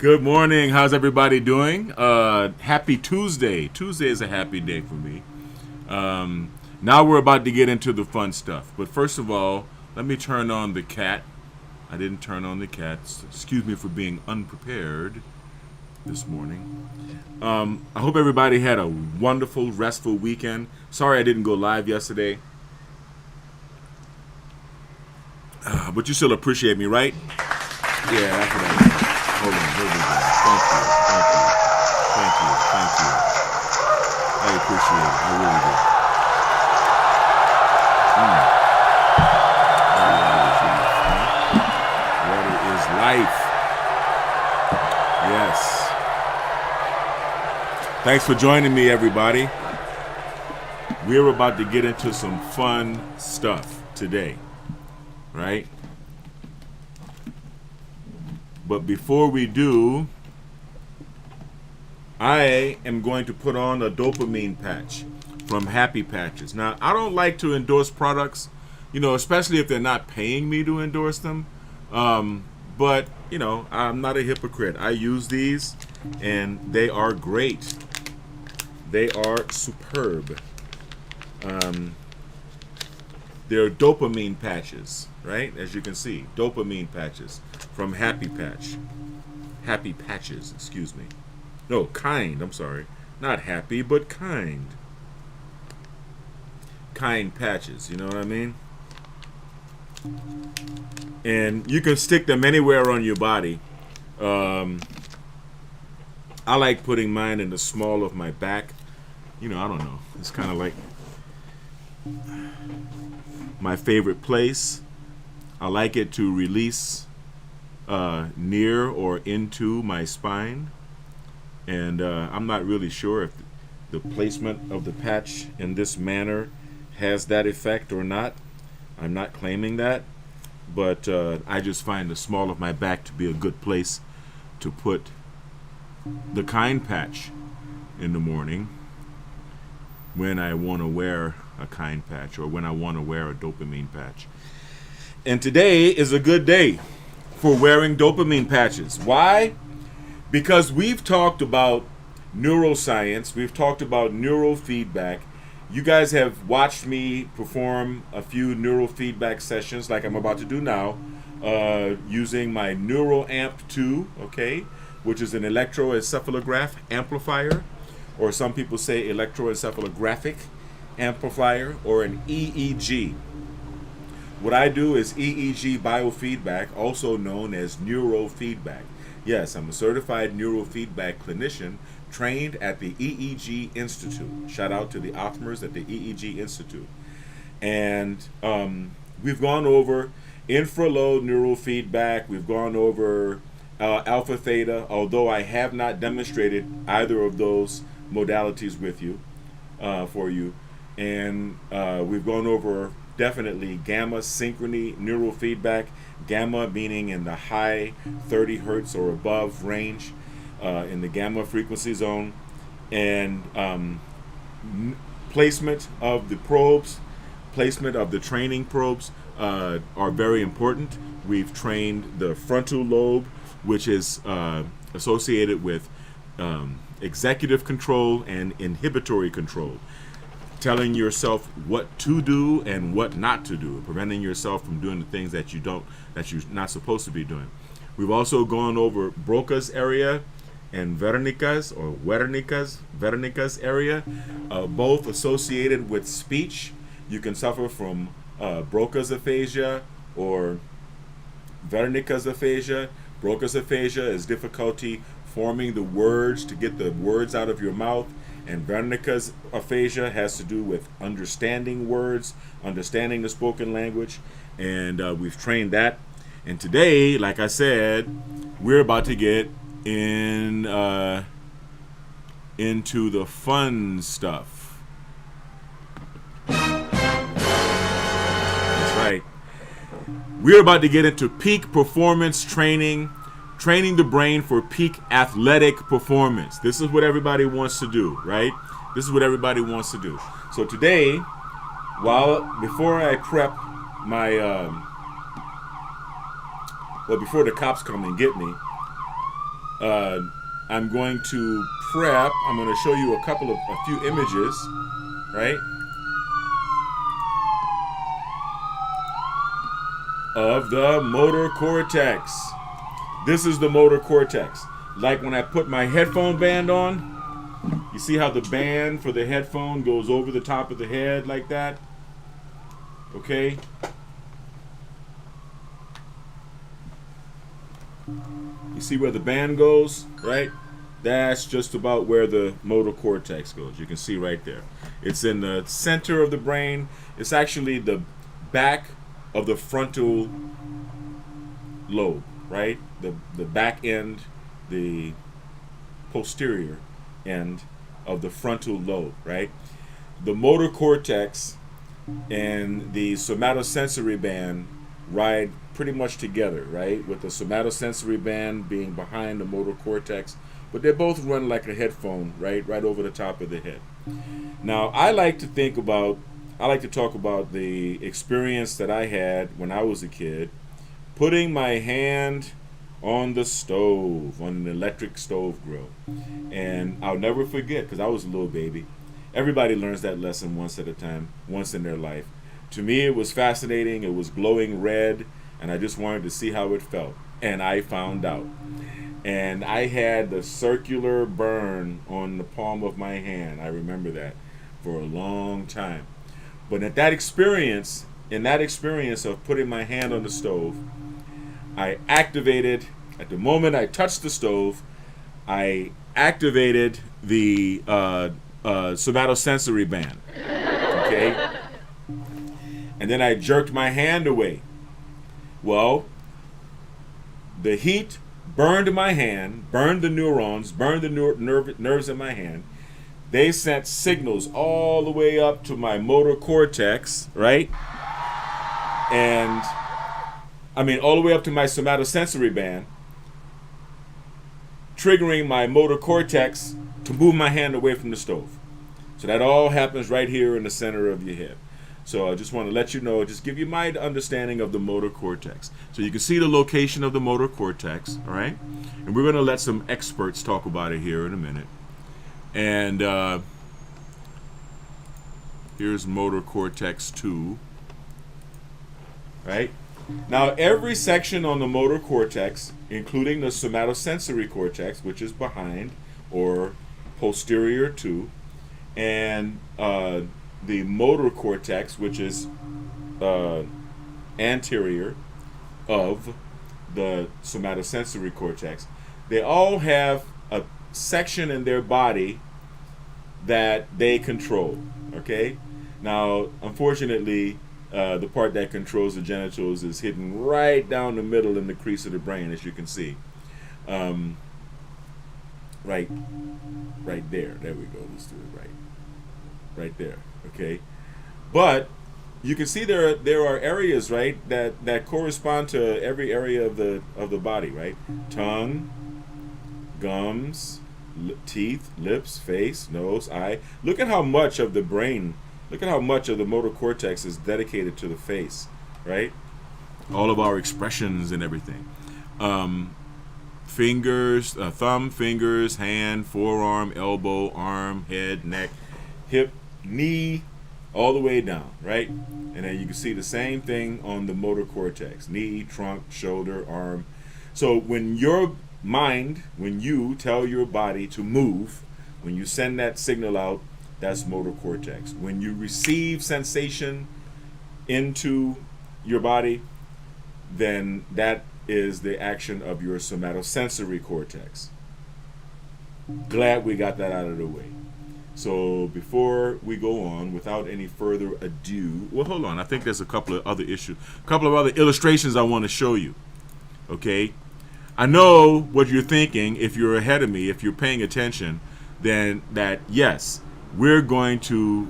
Good morning. How's everybody doing? Happy Tuesday. Tuesday is a happy day for me. Now we're about to get into the fun stuff. But first of all, let me turn on the cat. I didn't turn on the cat. Excuse me for being unprepared this morning. I hope everybody had a wonderful, restful weekend. Sorry I didn't go live yesterday. But you still appreciate me, right? Yeah, that's what I mean. Hold on. Thank you. I appreciate it. I really do. Water is life. Yes. Thanks for joining me, everybody. We're about to get into some fun stuff today, right? But before we do, I am going to put on a dopamine patch from Happy Patches. Now, I don't like to endorse products, especially if they're not paying me to endorse them. But, I'm not a hypocrite. I use these, and they are great. They are superb. They're dopamine patches, right? As you can see, dopamine patches from Happy Patches, excuse me. No, Kind, I'm sorry. Not happy, but kind. Kind patches, you know what I mean? And you can stick them anywhere on your body. I like putting mine in the small of my back. I don't know. It's kind of like my favorite place. I like it to release near or into my spine. And I'm not really sure if the placement of the patch in this manner has that effect or not. I'm not claiming that. But I just find the small of my back to be a good place to put the Kind patch in the morning when I want to wear a Kind patch or when I want to wear a dopamine patch. And today is a good day for wearing dopamine patches. Why? Because we've talked about neuroscience, we've talked about neurofeedback. You guys have watched me perform a few neurofeedback sessions like I'm about to do now, using my NeuroAmp 2, okay, which is an electroencephalograph amplifier, or some people say electroencephalographic amplifier, or an EEG. What I do is EEG biofeedback, also known as neurofeedback. Yes, I'm a certified neurofeedback clinician trained at the EEG Institute. Shout out to the Optimers at the EEG Institute. And we've gone over infralow neurofeedback. We've gone over alpha theta, although I have not demonstrated either of those modalities with you, for you. And we've gone over definitely gamma synchrony neurofeedback, gamma meaning in the high 30 hertz or above range, in the gamma frequency zone, and placement of the probes, placement of the training probes are very important. We've trained the frontal lobe, which is associated with executive control and inhibitory control, telling yourself what to do and what not to do, preventing yourself from doing the things that you're not supposed to be doing. We've also gone over Broca's area and Wernicke's area, both associated with speech. You can suffer from Broca's aphasia or Wernicke's aphasia. Broca's aphasia is difficulty forming the words to get the words out of your mouth. And Wernicke's aphasia has to do with understanding words, understanding the spoken language, and we've trained that. And today, like I said, we're about to get into the fun stuff. That's right. We're about to get into peak performance training, training the brain for peak athletic performance. This is what everybody wants to do, right? This is what everybody wants to do. So today, before I prep my, before the cops come and get me, I'm going to prep. I'm going to show you a few images, right, of the motor cortex. This is the motor cortex. Like when I put my headphone band on, you see how the band for the headphone goes over the top of the head like that? Okay? You see where the band goes, right? That's just about where the motor cortex goes. You can see right there. It's in the center of the brain. It's actually the back of the frontal lobe, right? The back end, the posterior end of the frontal lobe, right? The motor cortex and the somatosensory band ride pretty much together, right? With the somatosensory band being behind the motor cortex, but they both run like a headphone, right over the top of the head. Now, I like to talk about the experience that I had when I was a kid, putting my hand on the stove, on an electric stove grill. And I'll never forget, because I was a little baby. Everybody learns that lesson once at a time, once in their life. To me, it was fascinating. It was glowing red, and I just wanted to see how it felt. And I found out. And I had the circular burn on the palm of my hand. I remember that for a long time. But in that experience of putting my hand on the stove, I activated, at the moment I touched the stove, I activated the somatosensory band. Okay? And then I jerked my hand away. Well, the heat burned my hand, burned the neurons, burned the nerves in my hand. They sent signals all the way up to my motor cortex, right? And all the way up to my somatosensory band, triggering my motor cortex to move my hand away from the stove. So that all happens right here in the center of your head. So I just want to let you know, just give you my understanding of the motor cortex. So you can see the location of the motor cortex, all right? And we're going to let some experts talk about it here in a minute. And here's motor cortex 2, right? Now, every section on the motor cortex, including the somatosensory cortex, which is behind or posterior to, and the motor cortex, which is anterior of the somatosensory cortex, they all have a section in their body that they control, okay? Now, unfortunately, the part that controls the genitals is hidden right down the middle in the crease of the brain, as you can see. Right there. There we go. Let's do it right there. Okay, but you can see there are areas, right, that correspond to every area of the body, right? Tongue, gums, teeth, lips, face, nose, eye. Look at how much of the brain. Look at how much of the motor cortex is dedicated to the face, right? All of our expressions and everything. Fingers, thumb, fingers, hand, forearm, elbow, arm, head, neck, hip, knee, all the way down, right? And then you can see the same thing on the motor cortex: knee, trunk, shoulder, arm. So when your mind, when you tell your body to move, when you send that signal out, that's motor cortex. When you receive sensation into your body, then that is the action of your somatosensory cortex. Glad we got that out of the way. So before we go on, without any further ado, well, hold on. I think there's a couple of other illustrations I want to show you. Okay? I know what you're thinking. If you're ahead of me, if you're paying attention, then that, yes, we're going to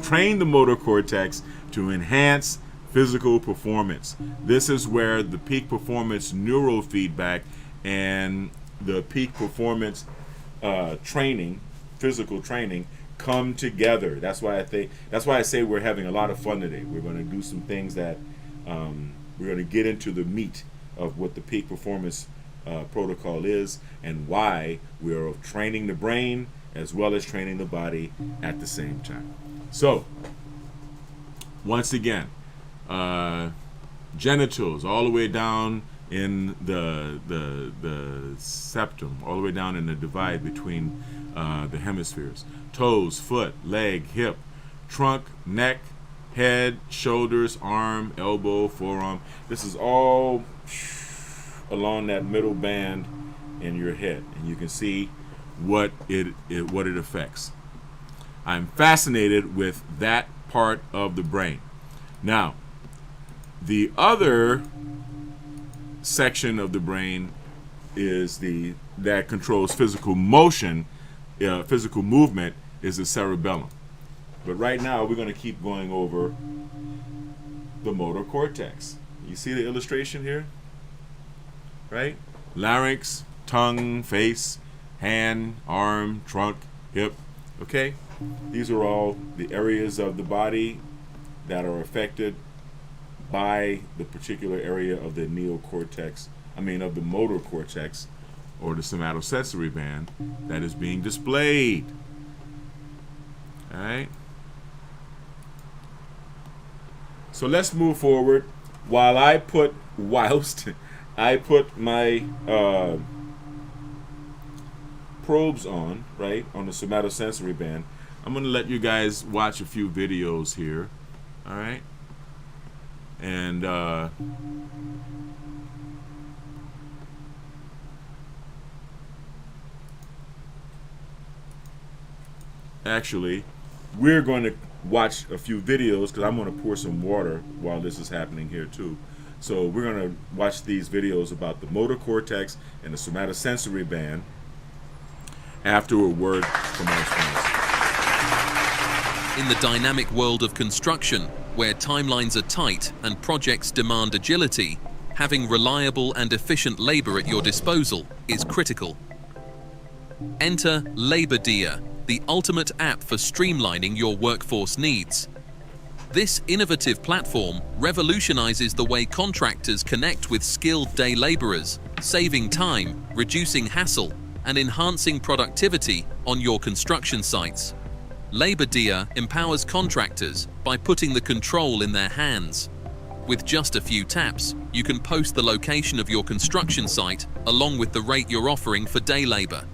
train the motor cortex to enhance physical performance. This is where the peak performance neurofeedback and the peak performance training, physical training, come together. That's why I say we're having a lot of fun today. We're going to do some things that we're going to get into the meat of what the peak performance protocol is and why we are training the brain as well as training the body at the same time. So, once again, genitals all the way down in the septum, all the way down in the divide between the hemispheres. Toes, foot, leg, hip, trunk, neck, head, shoulders, arm, elbow, forearm. This is all along that middle band in your head, and you can see what it affects. I'm fascinated with that part of the brain. Now, the other section of the brain is that controls physical motion, physical movement, is the cerebellum. But right now we're going to keep going over the motor cortex. You see the illustration here? Right? Larynx, tongue, face, hand, arm, trunk, hip. Okay? These are all the areas of the body that are affected by the particular area of the neocortex, of the motor cortex, or the somatosensory band that is being displayed. All right? So let's move forward. Whilst I put my probes on, right, on the somatosensory band, I'm going to let you guys watch a few videos here. All right? And actually, we're going to watch a few videos because I'm going to pour some water while this is happening here too. So we're going to watch these videos about the motor cortex and the somatosensory band after a word from our sponsor. In the dynamic world of construction, where timelines are tight and projects demand agility, having reliable and efficient labor at your disposal is critical. Enter LaborDia, the ultimate app for streamlining your workforce needs. This innovative platform revolutionizes the way contractors connect with skilled day laborers, saving time, reducing hassle, and enhancing productivity on your construction sites. LaborDia empowers contractors by putting the control in their hands. With just a few taps, you can post the location of your construction site along with the rate you're offering for day labor.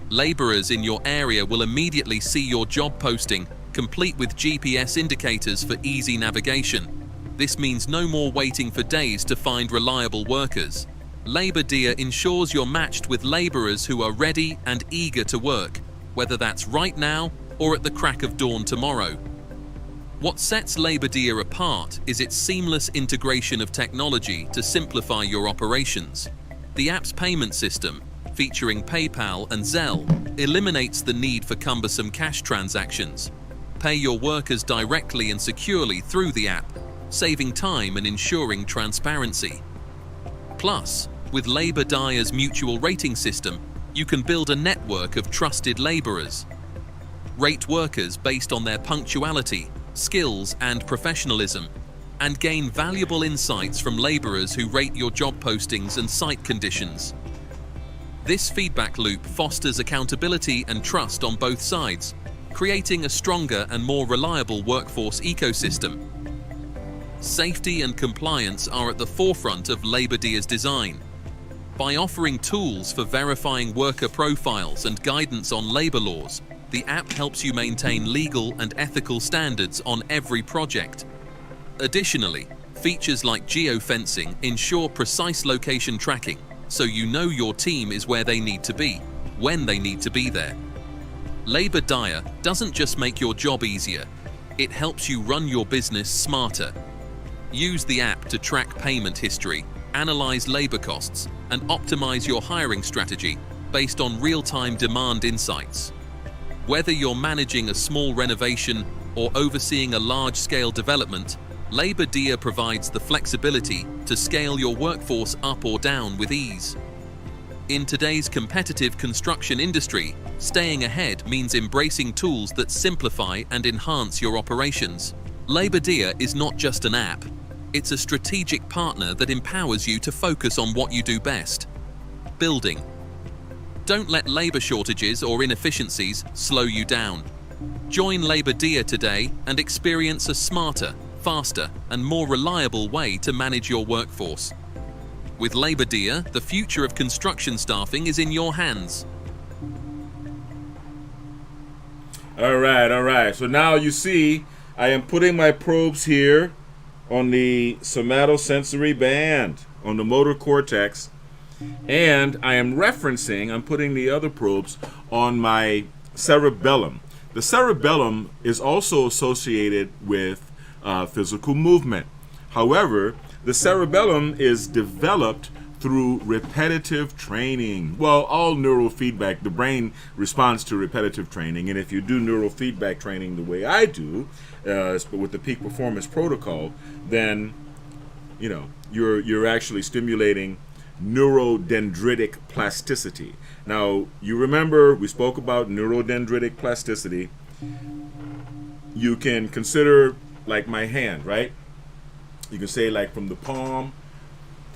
Laborers in your area will immediately see your job posting, complete with GPS indicators for easy navigation. This means no more waiting for days to find reliable workers. LaborDia ensures you're matched with laborers who are ready and eager to work, whether that's right now or at the crack of dawn tomorrow. What sets LaborDia apart is its seamless integration of technology to simplify your operations. The app's payment system, featuring PayPal and Zelle, eliminates the need for cumbersome cash transactions. Pay your workers directly and securely through the app, saving time and ensuring transparency. Plus, with LaborDia's mutual rating system, you can build a network of trusted laborers. Rate workers based on their punctuality, skills, and professionalism, and gain valuable insights from laborers who rate your job postings and site conditions. This feedback loop fosters accountability and trust on both sides, creating a stronger and more reliable workforce ecosystem. Safety and compliance are at the forefront of LaborDia's design. By offering tools for verifying worker profiles and guidance on labor laws, the app helps you maintain legal and ethical standards on every project. Additionally, features like geofencing ensure precise location tracking, so you know your team is where they need to be, when they need to be there. LaborDia doesn't just make your job easier, it helps you run your business smarter. Use the app to track payment history, analyze labor costs, and optimize your hiring strategy based on real-time demand insights. Whether you're managing a small renovation or overseeing a large-scale development, LaborDia provides the flexibility to scale your workforce up or down with ease. In today's competitive construction industry, staying ahead means embracing tools that simplify and enhance your operations. LaborDia is not just an app, it's a strategic partner that empowers you to focus on what you do best. building. Don't let labor shortages or inefficiencies slow you down. Join Labor Dia today and experience a smarter, faster, and more reliable way to manage your workforce. With Labor Dia, the future of construction staffing is in your hands. All right. So now you see I am putting my probes here on the somatosensory band, on the motor cortex, and I'm putting the other probes on my cerebellum. The cerebellum is also associated with physical movement. However, the cerebellum is developed through repetitive training. Well, all neurofeedback, the brain responds to repetitive training, and if you do neurofeedback training the way I do, with the peak performance protocol, then you're actually stimulating neurodendritic plasticity. Now, you remember we spoke about neurodendritic plasticity. You can consider like my hand, right? You can say like from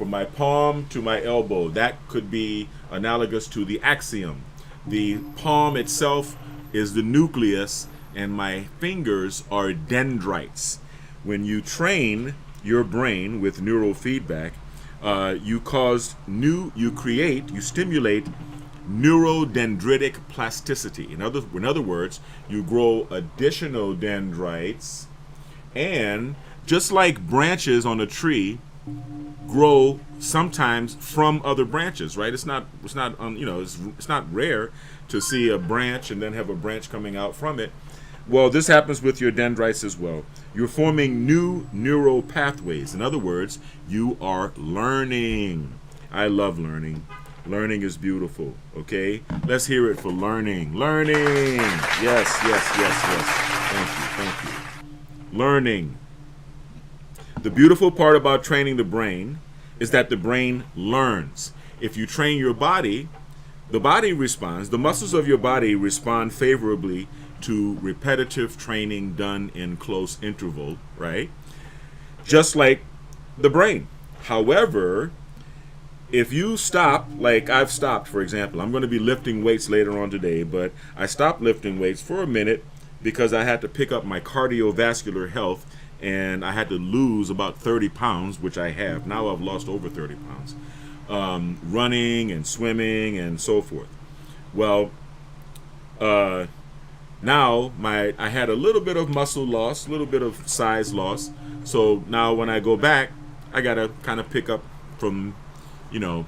my palm to my elbow. That could be analogous to the axiom. The palm itself is the nucleus, and my fingers are dendrites. When you train your brain with neurofeedback, you stimulate neurodendritic plasticity. In other words, you grow additional dendrites, and just like branches on a tree grow sometimes from other branches, right? It's not rare to see a branch and then have a branch coming out from it. Well, this happens with your dendrites as well. You're forming new neural pathways. In other words, you are learning. I love learning. Learning is beautiful, okay? Let's hear it for learning. Learning. Yes. Thank you. Learning. The beautiful part about training the brain is that the brain learns. If you train your body, the body responds. The muscles of your body respond favorably to repetitive training done in close interval, right? Just like the brain. However, if you stop, like I've stopped, for example, I'm going to be lifting weights later on today, but I stopped lifting weights for a minute because I had to pick up my cardiovascular health, and I had to lose about 30 pounds, which I have. Now I've lost over 30 pounds. Running and swimming and so forth. Well, now I had a little bit of muscle loss, a little bit of size loss. So now when I go back, I got to kind of pick up from, a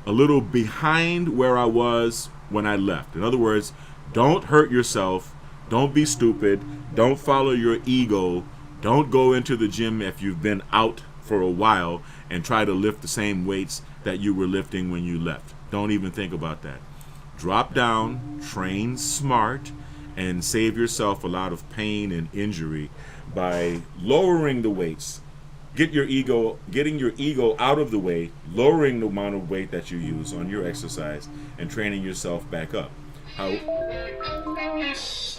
little behind where I was when I left. In other words, don't hurt yourself. Don't be stupid. Don't follow your ego. Don't go into the gym if you've been out for a while and try to lift the same weights that you were lifting when you left. Don't even think about that. Drop down, train smart, and save yourself a lot of pain and injury by lowering the weights. Getting your ego out of the way, lowering the amount of weight that you use on your exercise, and training yourself back up.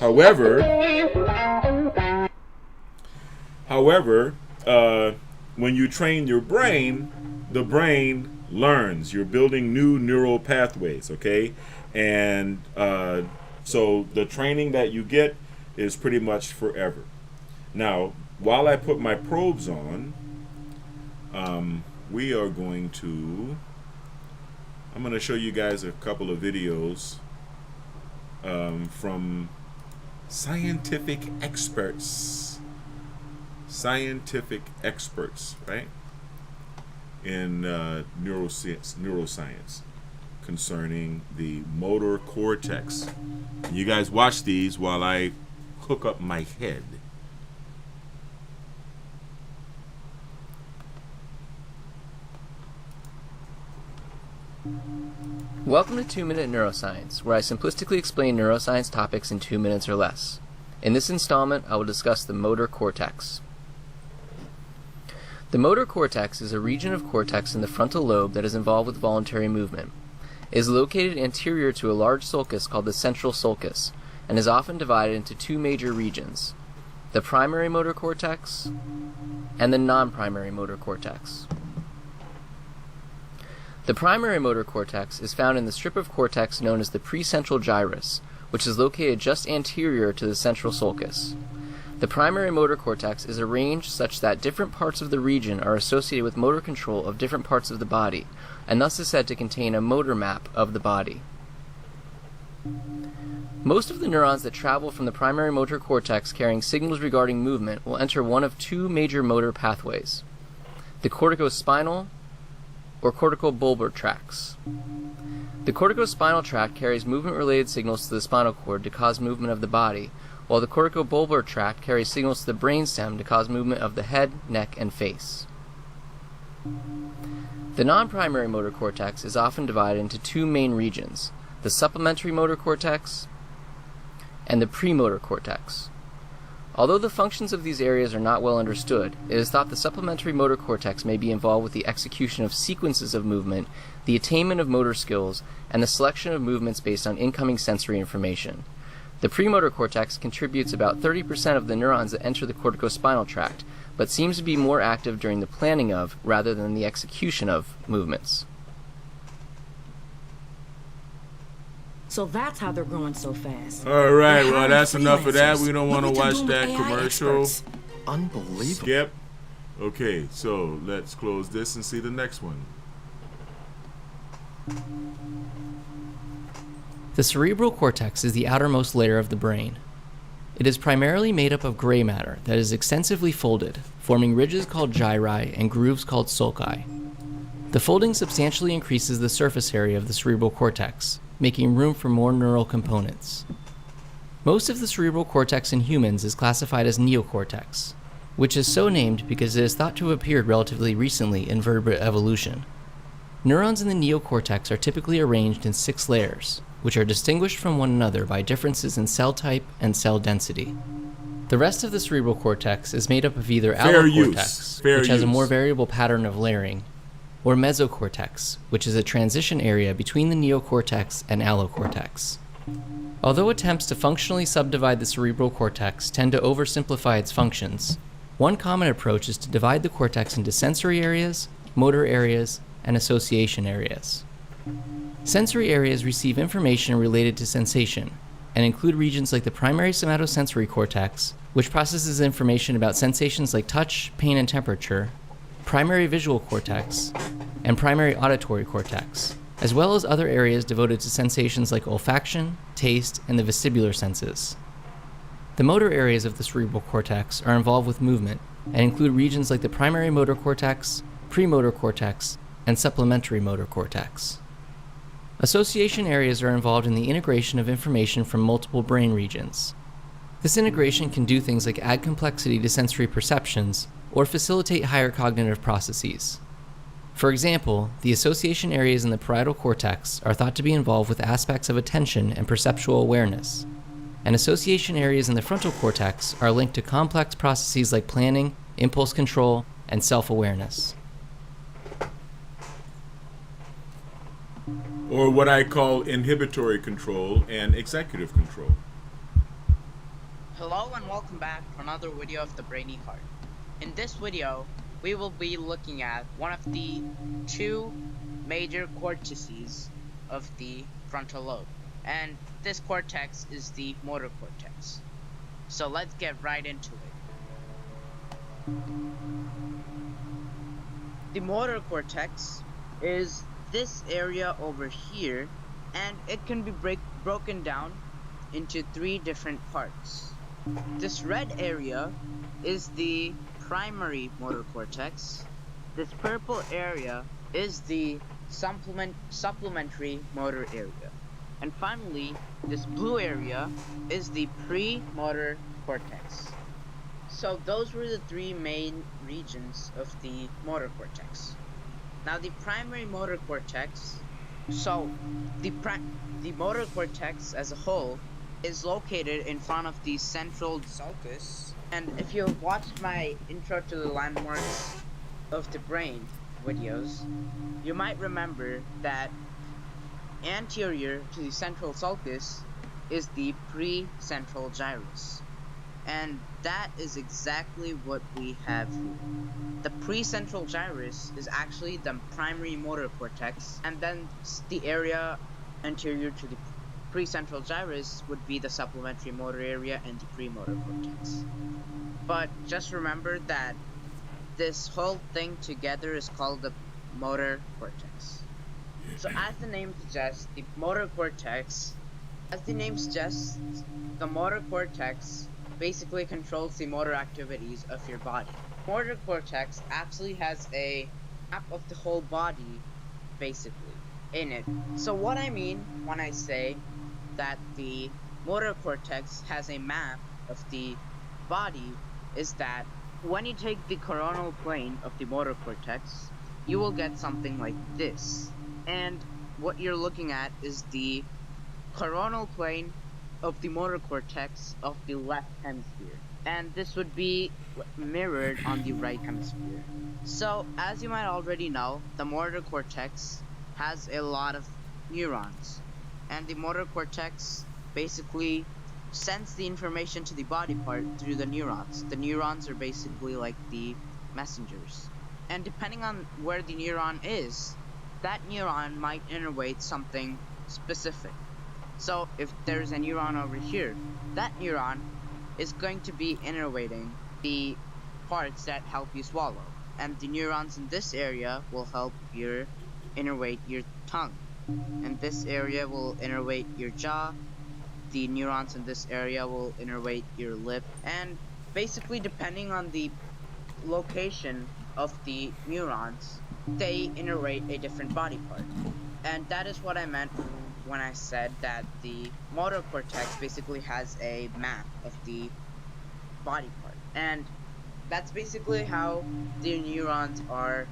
However, when you train your brain, the brain learns. You're building new neural pathways, okay? And so the training that you get is pretty much forever. Now, while I put my probes on, I'm going to show you guys a couple of videos from scientific experts, right, in neuroscience concerning the motor cortex. You guys watch these while I hook up my head. Welcome to 2 Minute Neuroscience, where I simplistically explain neuroscience topics in 2 minutes or less. In this installment, I will discuss the motor cortex. The motor cortex is a region of cortex in the frontal lobe that is involved with voluntary movement. It is located anterior to a large sulcus called the central sulcus, and is often divided into two major regions, the primary motor cortex and the non-primary motor cortex. The primary motor cortex is found in the strip of cortex known as the precentral gyrus, which is located just anterior to the central sulcus. The primary motor cortex is arranged such that different parts of the region are associated with motor control of different parts of the body, and thus is said to contain a motor map of the body. Most of the neurons that travel from the primary motor cortex carrying signals regarding movement will enter one of two major motor pathways: the corticospinal or corticobulbar tracts. The corticospinal tract carries movement-related signals to the spinal cord to cause movement of the body, while the corticobulbar tract carries signals to the brainstem to cause movement of the head, neck, and face. The non-primary motor cortex is often divided into two main regions: the supplementary motor cortex and the premotor cortex. Although the functions of these areas are not well understood, it is thought the supplementary motor cortex may be involved with the execution of sequences of movement, the attainment of motor skills, and the selection of movements based on incoming sensory information. The premotor cortex contributes about 30% of the neurons that enter the corticospinal tract, but seems to be more active during the planning of, rather than the execution of, movements. So that's how they're growing so fast. All right, They're well, that's hiring enough of that. freelancers. We don't want to Look what watch they're doing that with AI commercial. experts. Unbelievable. Skip. Okay, so let's close this and see the next one. The cerebral cortex is the outermost layer of the brain. It is primarily made up of gray matter that is extensively folded, forming ridges called gyri and grooves called sulci. The folding substantially increases the surface area of the cerebral cortex, making room for more neural components. Most of the cerebral cortex in humans is classified as neocortex, which is so named because it is thought to have appeared relatively recently in vertebrate evolution. Neurons in the neocortex are typically arranged in 6 layers, which are distinguished from one another by differences in cell type and cell density. The rest of the cerebral cortex is made up of either allocortex, which has a more variable pattern of layering, or mesocortex, which is a transition area between the neocortex and allocortex. Although attempts to functionally subdivide the cerebral cortex tend to oversimplify its functions, one common approach is to divide the cortex into sensory areas, motor areas, and association areas. Sensory areas receive information related to sensation and include regions like the primary somatosensory cortex, which processes information about sensations like touch, pain, and temperature, primary visual cortex, and primary auditory cortex, as well as other areas devoted to sensations like olfaction, taste, and the vestibular senses. The motor areas of the cerebral cortex are involved with movement and include regions like the primary motor cortex, premotor cortex, and supplementary motor cortex. Association areas are involved in the integration of information from multiple brain regions. This integration can do things like add complexity to sensory perceptions or facilitate higher cognitive processes. For example, the association areas in the parietal cortex are thought to be involved with aspects of attention and perceptual awareness, and association areas in the frontal cortex are linked to complex processes like planning, impulse control, and self-awareness. Or what I call inhibitory control and executive control. Hello and welcome back to another video of the Brainy Heart. In this video, we will be looking at one of the 2 major cortices of the frontal lobe, and this cortex is the motor cortex. So let's get right into it. The motor cortex is this area over here, and it can be broken down into 3 different parts. This red area is the primary motor cortex. This purple area is the supplementary motor area. And finally, this blue area is the premotor cortex. So those were the 3 main regions of the motor cortex. Now the primary motor cortex, so the motor cortex as a whole is located in front of the central sulcus. And if you've watched my intro to the landmarks of the brain videos, you might remember that anterior to the central sulcus is the precentral gyrus. And that is exactly what we have here. The precentral gyrus is actually the primary motor cortex, and then the area anterior to the precentral gyrus would be the supplementary motor area and the premotor cortex. But just remember that this whole thing together is called the motor cortex. So as the name suggests, the motor cortex basically controls the motor activities of your body. Motor cortex actually has a map of the whole body, basically, in it. So what I mean when I say that the motor cortex has a map of the body is that when you take the coronal plane of the motor cortex, you will get something like this. And what you're looking at is the coronal plane of the motor cortex of the left hemisphere. And this would be mirrored on the right hemisphere. So, as you might already know, the motor cortex has a lot of neurons. And the motor cortex basically sends the information to the body part through the neurons. The neurons are basically like the messengers. And depending on where the neuron is, that neuron might innervate something specific. So if there's a neuron over here, that neuron is going to be innervating the parts that help you swallow. And the neurons in this area will help you innervate your tongue. And this area will innervate your jaw. The neurons in this area will innervate your lip. And basically, depending on the location of the neurons, they innervate a different body part. And that is what I meant when I said that the motor cortex basically has a map of the body part. And that's basically how the neurons are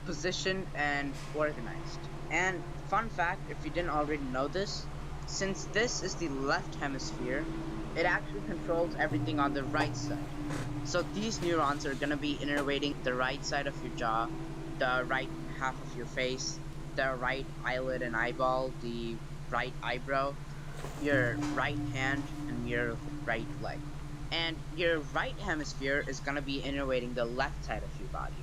positioned and organized. And fun fact, if you didn't already know this, since this is the left hemisphere, it actually controls everything on the right side. So these neurons are going to be innervating the right side of your jaw, the right half of your face, the right eyelid and eyeball, the right eyebrow, your right hand, and your right leg. And your right hemisphere is going to be innervating the left side of your body.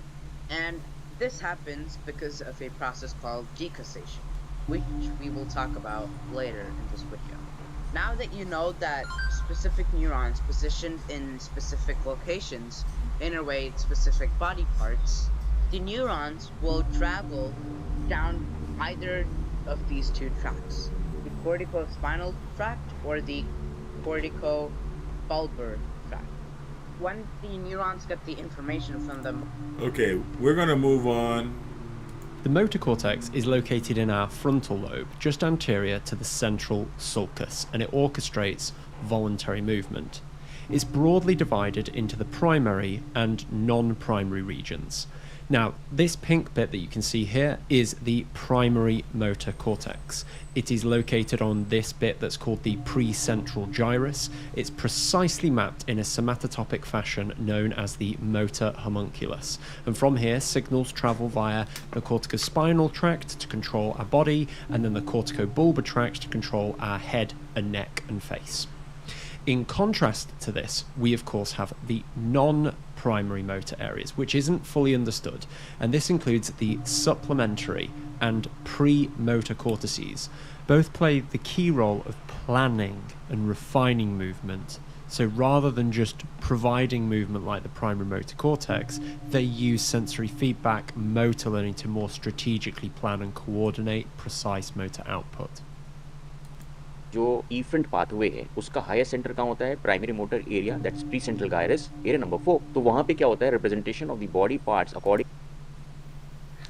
And this happens because of a process called decussation, which we will talk about later in this video. Now that you know that specific neurons positioned in specific locations innervate specific body parts, the neurons will travel down either of these two tracks, the corticospinal tract or the corticobulbar tract. When the neurons get the information from them... Okay, we're going to move on. The motor cortex is located in our frontal lobe, just anterior to the central sulcus, and it orchestrates voluntary movement. It's broadly divided into the primary and non-primary regions. Now, this pink bit that you can see here is the primary motor cortex. It is located on this bit that's called the precentral gyrus. It's precisely mapped in a somatotopic fashion known as the motor homunculus. And from here, signals travel via the corticospinal tract to control our body, and then the corticobulbar tract to control our head and neck and face. In contrast to this, we of course have the non-primary motor areas, which isn't fully understood, and this includes the supplementary and pre-motor cortices. Both play the key role of planning and refining movement. So rather than just providing movement like the primary motor cortex, they use sensory feedback, motor learning to more strategically plan and coordinate precise motor output. जो efferent pathway है उसका higher centre कहाँ होता है primary motor area that's precentral gyrus area number 4 तो वहाँ पे क्या होता है representation of the body parts according.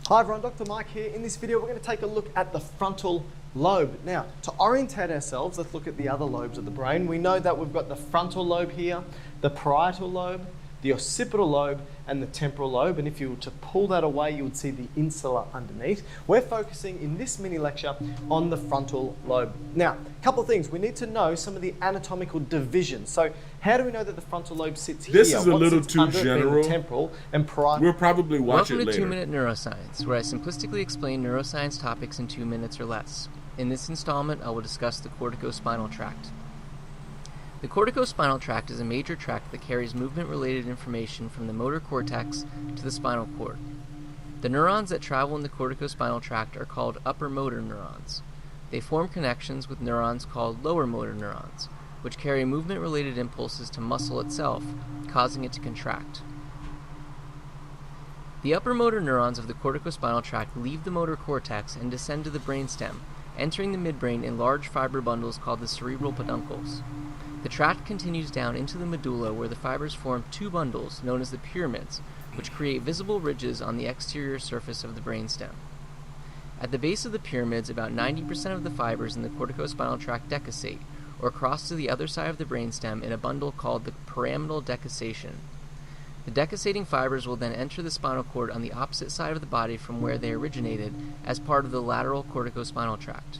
Hi everyone, Dr. Mike here. In this video we're going to take a look at the frontal lobe. Now, to orientate ourselves, let's look at the other lobes of the brain. We know that we've got the frontal lobe here, the parietal lobe, the occipital lobe, and the temporal lobe, and if you were to pull that away you would see the insula underneath. We're focusing in this mini lecture on the frontal lobe. Now, a couple of things. We need to know some of the anatomical divisions. So how do we know that the frontal lobe sits here? This is a What little sits too under it, being general. the temporal and parietal. We'll probably watch Welcome it to later. 2-Minute Neuroscience, where I simplistically explain neuroscience topics in 2 minutes or less. In this installment, I will discuss the corticospinal tract. The corticospinal tract is a major tract that carries movement-related information from the motor cortex to the spinal cord. The neurons that travel in the corticospinal tract are called upper motor neurons. They form connections with neurons called lower motor neurons, which carry movement-related impulses to muscle itself, causing it to contract. The upper motor neurons of the corticospinal tract leave the motor cortex and descend to the brainstem, entering the midbrain in large fiber bundles called the cerebral peduncles. The tract continues down into the medulla where the fibers form two bundles known as the pyramids, which create visible ridges on the exterior surface of the brainstem. At the base of the pyramids, about 90% of the fibers in the corticospinal tract decussate, or cross to the other side of the brainstem in a bundle called the pyramidal decussation. The decussating fibers will then enter the spinal cord on the opposite side of the body from where they originated as part of the lateral corticospinal tract.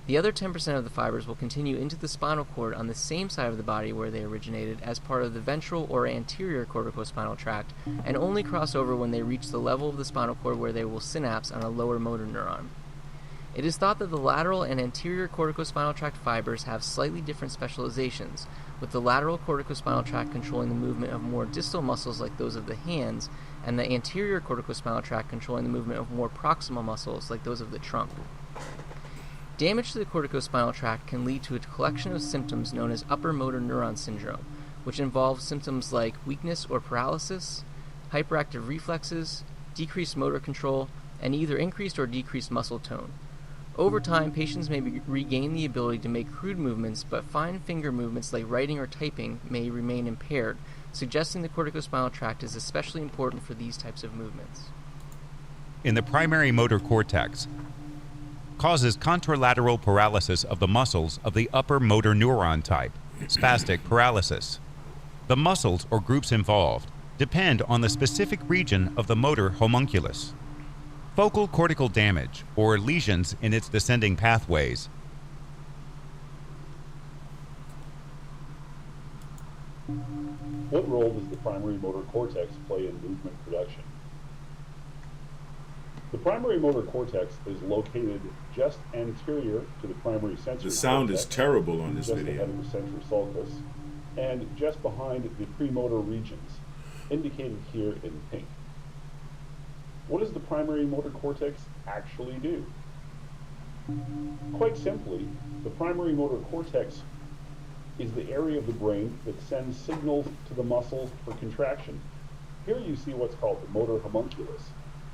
The other 10% of the fibers will continue into the spinal cord on the same side of the body where they originated as part of the ventral or anterior corticospinal tract and only cross over when they reach the level of the spinal cord where they will synapse on a lower motor neuron. It is thought that the lateral and anterior corticospinal tract fibers have slightly different specializations, with the lateral corticospinal tract controlling the movement of more distal muscles like those of the hands, and the anterior corticospinal tract controlling the movement of more proximal muscles like those of the trunk. Damage to the corticospinal tract can lead to a collection of symptoms known as upper motor neuron syndrome, which involves symptoms like weakness or paralysis, hyperactive reflexes, decreased motor control, and either increased or decreased muscle tone. Over time, patients may regain the ability to make crude movements, but fine finger movements like writing or typing may remain impaired, suggesting the corticospinal tract is especially important for these types of movements. In the primary motor cortex, causes contralateral paralysis of the muscles of the upper motor neuron type, spastic paralysis. The muscles or groups involved depend on the specific region of the motor homunculus. Focal cortical damage, or lesions in its descending pathways. What role does the primary motor cortex play in movement production? The primary motor cortex is located just anterior to the primary sensory The sound cortex, is terrible on this just video. ahead of the central sulcus, and just behind the premotor regions, indicated here in pink. What does the primary motor cortex actually do? Quite simply, the primary motor cortex is the area of the brain that sends signals to the muscles for contraction. Here you see what's called the motor homunculus.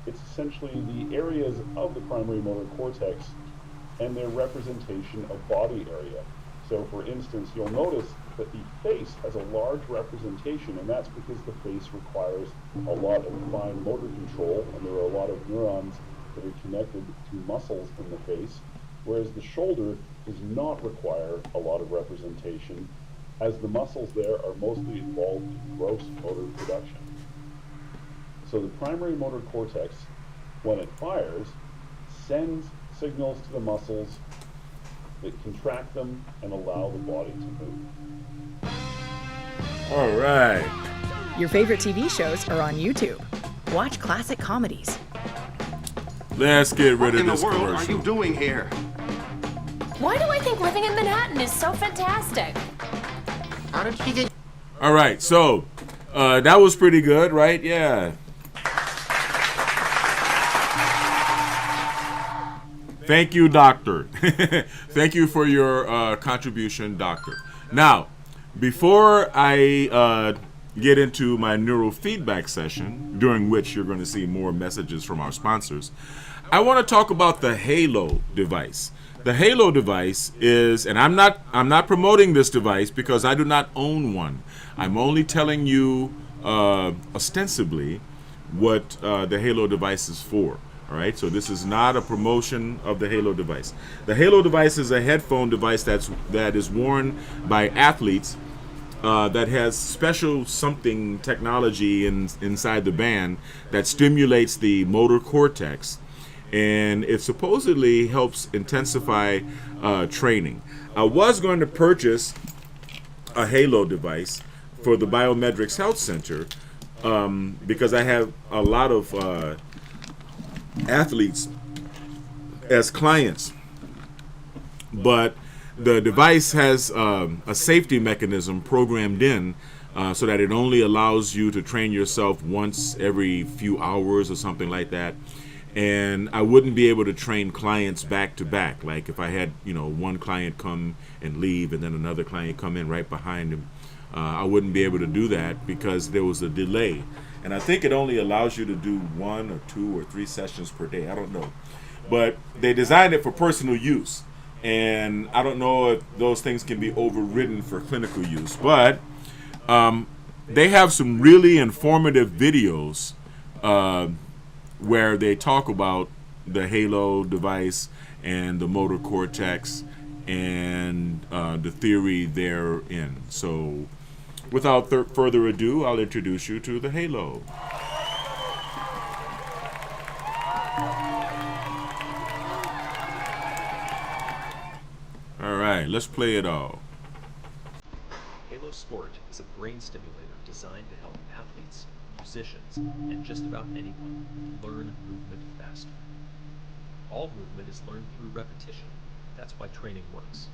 It's essentially the areas of the primary motor cortex and their representation of body area. So for instance, you'll notice that the face has a large representation, and that's because the face requires a lot of fine motor control, and there are a lot of neurons that are connected to muscles in the face, whereas the shoulder does not require a lot of representation, as the muscles there are mostly involved in gross motor production. So the primary motor cortex, when it fires, sends signals to the muscles that contract them and allow the body to move. All right. Your favorite TV shows are on YouTube. Watch classic comedies. Let's get rid of What in this the world commercial. are you doing here? Why do I think living in Manhattan is so fantastic? How did she get... All right, so that was pretty good, right? Yeah. Thank you, doctor. Thank you for your contribution, doctor. Now, before I get into my neurofeedback session, during which you're going to see more messages from our sponsors, I want to talk about the Halo device. The Halo device is, and I'm not promoting this device because I do not own one. I'm only telling you ostensibly what the Halo device is for. All right, so this is not a promotion of the Halo device. The Halo device is a headphone device that is worn by athletes that has special something technology inside the band that stimulates the motor cortex, and it supposedly helps intensify training. I was going to purchase a Halo device for the Biometrics Health Center because I have a lot of athletes as clients, but the device has a safety mechanism programmed in so that it only allows you to train yourself once every few hours or something like that. And I wouldn't be able to train clients back to back. Like if I had, one client come and leave and then another client come in right behind him, I wouldn't be able to do that because there was a delay. And I think it only allows you to do 1 or 2 or 3 sessions per day. I don't know. But they designed it for personal use. And I don't know if those things can be overridden for clinical use. But they have some really informative videos where they talk about the Halo device and the motor cortex and the theory therein. So without further ado, I'll introduce you to the Halo. All right, let's play it all. Halo Sport is a brain stimulator designed to help athletes, musicians, and just about anyone learn movement faster. All movement is learned through repetition. That's why training works.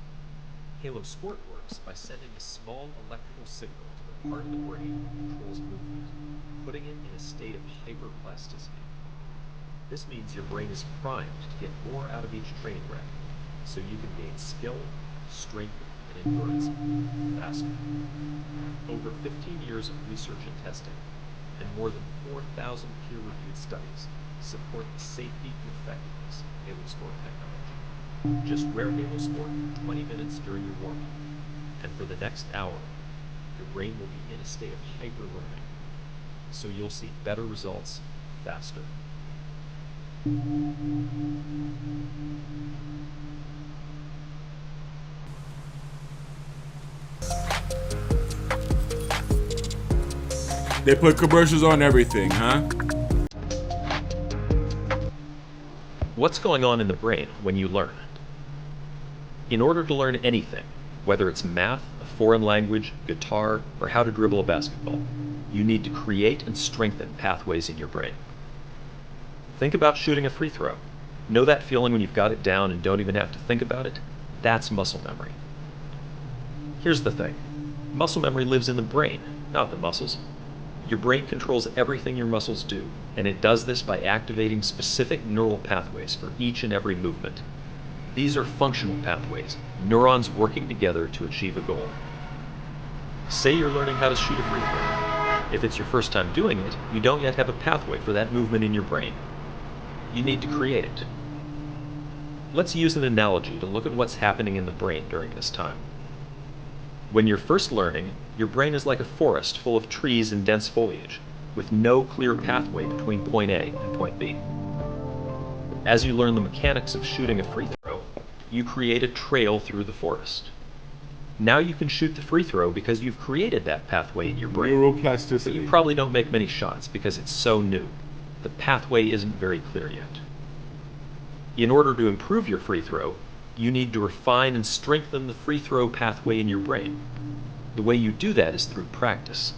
Halo Sport works by sending a small electrical signal to the part of the brain that controls movement, putting it in a state of hyperplasticity. This means your brain is primed to get more out of each training rep, so you can gain skill, strength, and endurance faster. Over 15 years of research and testing, and more than 4,000 peer-reviewed studies support the safety and effectiveness of Halo Sport technology. Just wear Halo Sport for 20 minutes during your warm-up, and for the next hour, your brain will be in a state of hyper-learning, so you'll see better results faster. They put commercials on everything, huh? What's going on in the brain when you learn? In order to learn anything, whether it's math, a foreign language, guitar, or how to dribble a basketball, you need to create and strengthen pathways in your brain. Think about shooting a free throw. Know that feeling when you've got it down and don't even have to think about it? That's muscle memory. Here's the thing. Muscle memory lives in the brain, not the muscles. Your brain controls everything your muscles do, and it does this by activating specific neural pathways for each and every movement. These are functional pathways, neurons working together to achieve a goal. Say you're learning how to shoot a free throw. If it's your first time doing it, you don't yet have a pathway for that movement in your brain. You need to create it. Let's use an analogy to look at what's happening in the brain during this time. When you're first learning, your brain is like a forest full of trees and dense foliage, with no clear pathway between point A and point B. As you learn the mechanics of shooting a free throw, you create a trail through the forest. Now you can shoot the free throw because you've created that pathway in your brain. Neuroplasticity. But you probably don't make many shots because it's so new. The pathway isn't very clear yet. In order to improve your free throw, you need to refine and strengthen the free throw pathway in your brain. The way you do that is through practice.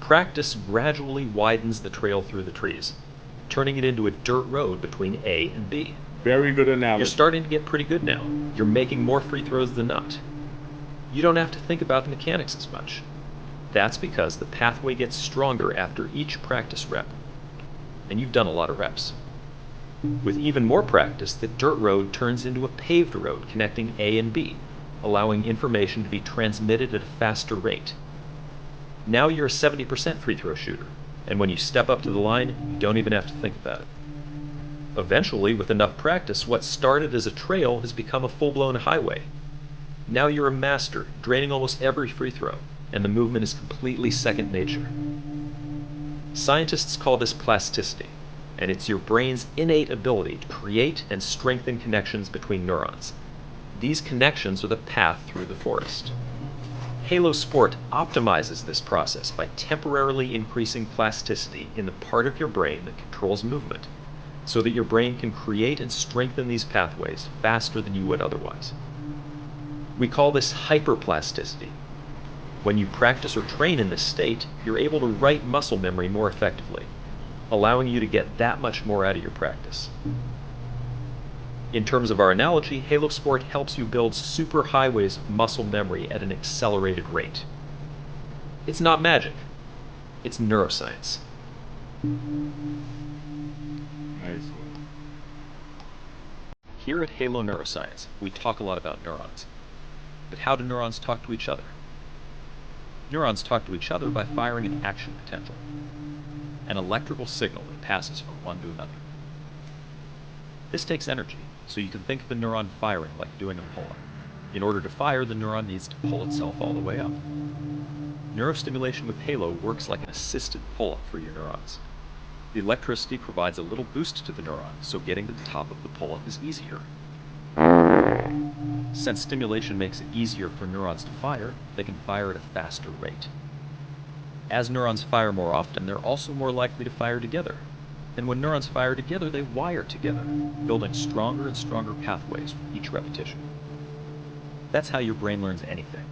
Practice gradually widens the trail through the trees, turning it into a dirt road between A and B. Very good analogy. You're starting to get pretty good now. You're making more free throws than not. You don't have to think about the mechanics as much. That's because the pathway gets stronger after each practice rep. And you've done a lot of reps. With even more practice, the dirt road turns into a paved road connecting A and B, allowing information to be transmitted at a faster rate. Now you're a 70% free throw shooter, and when you step up to the line, you don't even have to think about it. Eventually, with enough practice, what started as a trail has become a full-blown highway. Now you're a master, draining almost every free throw, and the movement is completely second nature. Scientists call this plasticity, and it's your brain's innate ability to create and strengthen connections between neurons. These connections are the path through the forest. Halo Sport optimizes this process by temporarily increasing plasticity in the part of your brain that controls movement, so that your brain can create and strengthen these pathways faster than you would otherwise. We call this hyperplasticity. When you practice or train in this state, you're able to write muscle memory more effectively, allowing you to get that much more out of your practice. In terms of our analogy, Halo Sport helps you build superhighways of muscle memory at an accelerated rate. It's not magic. It's neuroscience. Nice. Here at Halo Neuroscience, we talk a lot about neurons. But how do neurons talk to each other? Neurons talk to each other by firing an action potential, an electrical signal that passes from one to another. This takes energy, so you can think of a neuron firing like doing a pull-up. In order to fire, the neuron needs to pull itself all the way up. Neurostimulation with Halo works like an assisted pull-up for your neurons. The electricity provides a little boost to the neuron, so getting to the top of the pull-up is easier. Since stimulation makes it easier for neurons to fire, they can fire at a faster rate. As neurons fire more often, they're also more likely to fire together. And when neurons fire together, they wire together, building stronger and stronger pathways with each repetition. That's how your brain learns anything.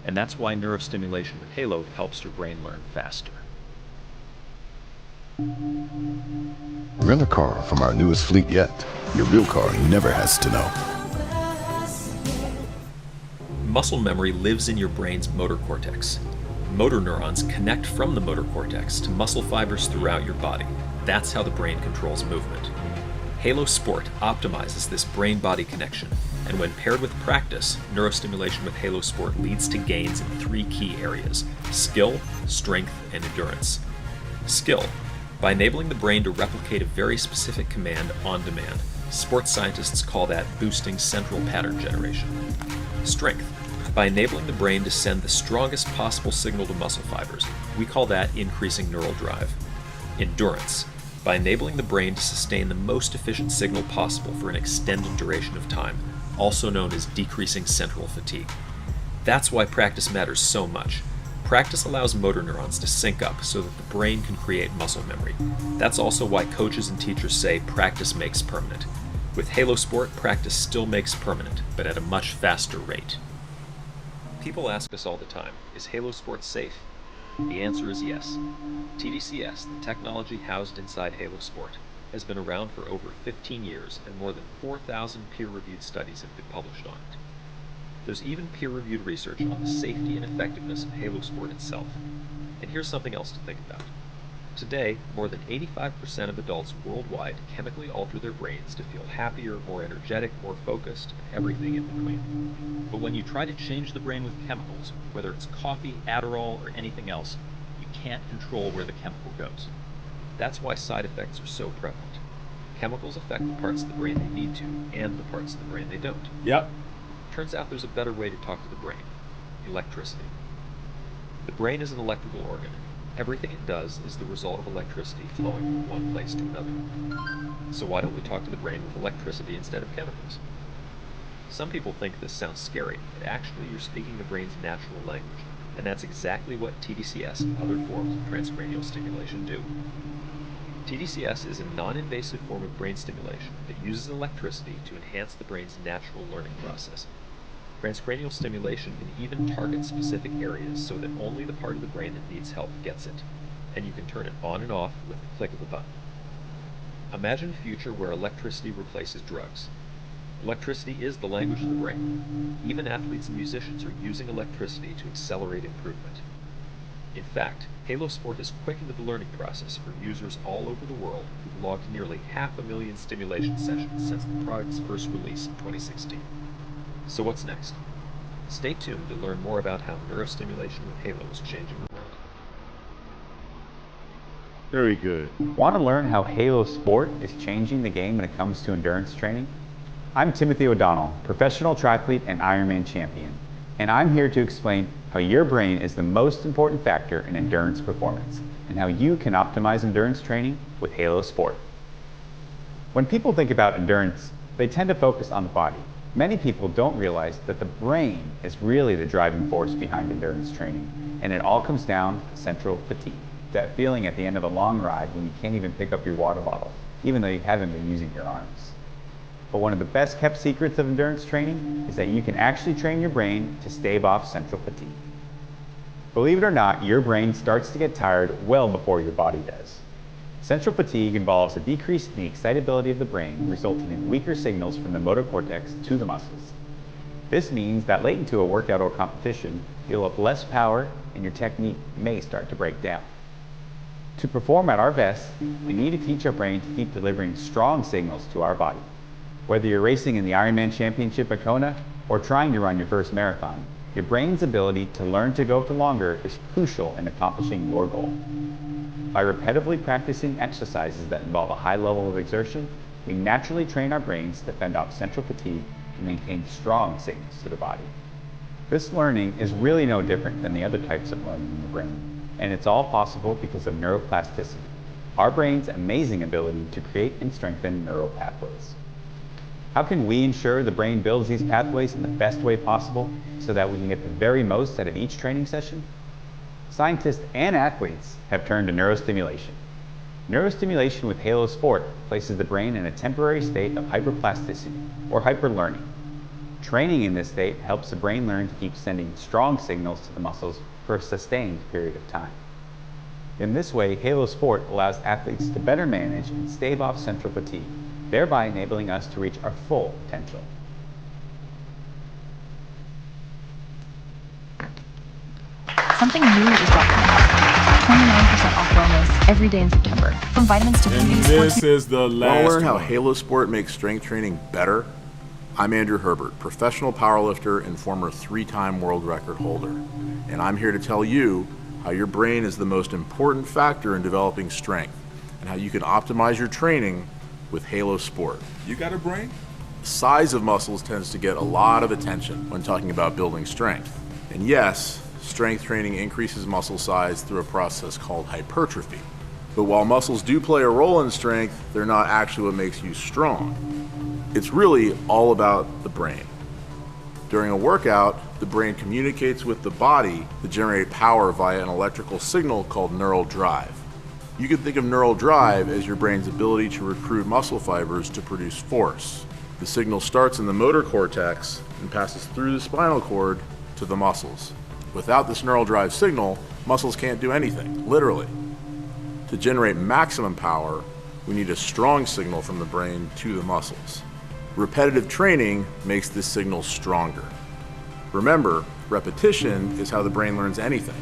And that's why neurostimulation with Halo helps your brain learn faster. Rent a car from our newest fleet yet. Your real car never has to know. Muscle memory lives in your brain's motor cortex. Motor neurons connect from the motor cortex to muscle fibers throughout your body. That's how the brain controls movement. Halo Sport optimizes this brain-body connection, and when paired with practice, neurostimulation with Halo Sport leads to gains in 3 key areas: skill, strength, and endurance. Skill. By enabling the brain to replicate a very specific command on demand, sports scientists call that boosting central pattern generation. Strength. By enabling the brain to send the strongest possible signal to muscle fibers, we call that increasing neural drive. Endurance. By enabling the brain to sustain the most efficient signal possible for an extended duration of time, also known as decreasing central fatigue. That's why practice matters so much. Practice allows motor neurons to sync up so that the brain can create muscle memory. That's also why coaches and teachers say practice makes permanent. With Halo Sport, practice still makes permanent, but at a much faster rate. People ask us all the time, is Halo Sport safe? The answer is yes. TDCS, the technology housed inside Halo Sport, has been around for over 15 years and more than 4,000 peer-reviewed studies have been published on it. There's even peer-reviewed research on the safety and effectiveness of Halo Sport itself. And here's something else to think about. Today, more than 85% of adults worldwide chemically alter their brains to feel happier, more energetic, more focused, and everything in between. But when you try to change the brain with chemicals, whether it's coffee, Adderall, or anything else, you can't control where the chemical goes. That's why side effects are so prevalent. Chemicals affect the parts of the brain they need to, and the parts of the brain they don't. Yep. Turns out there's a better way to talk to the brain: electricity. The brain is an electrical organ. Everything it does is the result of electricity flowing from one place to another. So why don't we talk to the brain with electricity instead of chemicals? Some people think this sounds scary, but actually you're speaking the brain's natural language, and that's exactly what TDCS and other forms of transcranial stimulation do. TDCS is a non-invasive form of brain stimulation that uses electricity to enhance the brain's natural learning process. Transcranial stimulation can even target specific areas so that only the part of the brain that needs help gets it, and you can turn it on and off with the click of a button. Imagine a future where electricity replaces drugs. Electricity is the language of the brain. Even athletes and musicians are using electricity to accelerate improvement. In fact, Halo Sport has quickened the learning process for users all over the world who've logged nearly 500,000 stimulation sessions since the product's first release in 2016. So what's next? Stay tuned to learn more about how neurostimulation with Halo is changing the world. Very good. Want to learn how Halo Sport is changing the game when it comes to endurance training? I'm Timothy O'Donnell, professional triathlete and Ironman champion, and I'm here to explain how your brain is the most important factor in endurance performance, and how you can optimize endurance training with Halo Sport. When people think about endurance, they tend to focus on the body. Many people don't realize that the brain is really the driving force behind endurance training, and it all comes down to central fatigue, that feeling at the end of a long ride when you can't even pick up your water bottle, even though you haven't been using your arms. But one of the best kept secrets of endurance training is that you can actually train your brain to stave off central fatigue. Believe it or not, your brain starts to get tired well before your body does. Central fatigue involves a decrease in the excitability of the brain, resulting in weaker signals from the motor cortex to the muscles. This means that late into a workout or competition, you'll have less power and your technique may start to break down. To perform at our best, we need to teach our brain to keep delivering strong signals to our body. Whether you're racing in the Ironman Championship at Kona or trying to run your first marathon, your brain's ability to learn to go for longer is crucial in accomplishing your goal. By repetitively practicing exercises that involve a high level of exertion, we naturally train our brains to fend off central fatigue and maintain strong signals to the body. This learning is really no different than the other types of learning in the brain, and it's all possible because of neuroplasticity, our brain's amazing ability to create and strengthen neural pathways. How can we ensure the brain builds these pathways in the best way possible so that we can get the very most out of each training session? Scientists and athletes have turned to neurostimulation. Neurostimulation with Halo Sport places the brain in a temporary state of hyperplasticity, or hyperlearning. Training in this state helps the brain learn to keep sending strong signals to the muscles for a sustained period of time. In this way, Halo Sport allows athletes to better manage and stave off central fatigue, thereby enabling us to reach our full potential. Something new is welcome. 29% off wellness every day in September. From vitamins to And beauty, this is the last Want to learn how one. Halo Sport makes strength training better? I'm Andrew Herbert, professional powerlifter and former 3-time world record holder. And I'm here to tell you how your brain is the most important factor in developing strength and how you can optimize your training with Halo Sport. You got a brain? Size of muscles tends to get a lot of attention when talking about building strength. And yes, strength training increases muscle size through a process called hypertrophy. But while muscles do play a role in strength, they're not actually what makes you strong. It's really all about the brain. During a workout, the brain communicates with the body to generate power via an electrical signal called neural drive. You can think of neural drive as your brain's ability to recruit muscle fibers to produce force. The signal starts in the motor cortex and passes through the spinal cord to the muscles. Without this neural drive signal, muscles can't do anything, literally. To generate maximum power, we need a strong signal from the brain to the muscles. Repetitive training makes this signal stronger. Remember, repetition is how the brain learns anything.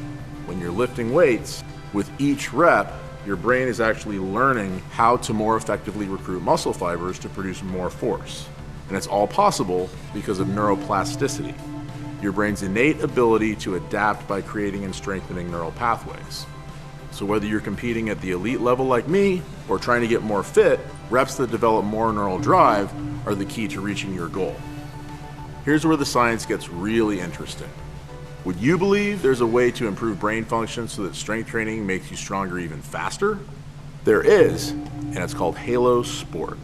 When you're lifting weights, with each rep, your brain is actually learning how to more effectively recruit muscle fibers to produce more force. And it's all possible because of neuroplasticity, your brain's innate ability to adapt by creating and strengthening neural pathways. So whether you're competing at the elite level like me or trying to get more fit, reps that develop more neural drive are the key to reaching your goal. Here's where the science gets really interesting. Would you believe there's a way to improve brain function so that strength training makes you stronger even faster? There is, and it's called Halo Sport.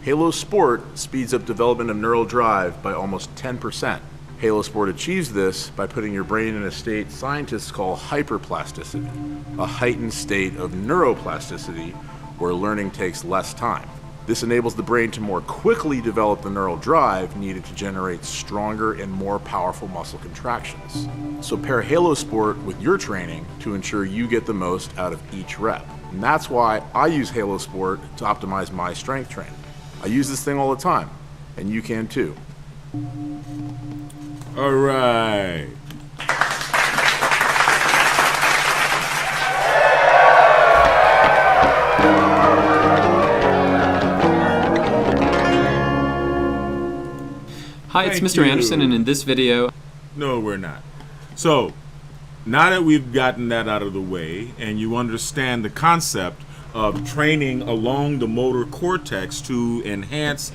Halo Sport speeds up development of neural drive by almost 10%. Halo Sport achieves this by putting your brain in a state scientists call hyperplasticity, a heightened state of neuroplasticity where learning takes less time. This enables the brain to more quickly develop the neural drive needed to generate stronger and more powerful muscle contractions. So pair Halo Sport with your training to ensure you get the most out of each rep. And that's why I use Halo Sport to optimize my strength training. I use this thing all the time, and you can too. All right. Hi, it's Thank Mr. you. Anderson, and in this video... No, we're not. So, now that we've gotten that out of the way, and you understand the concept of training along the motor cortex to enhance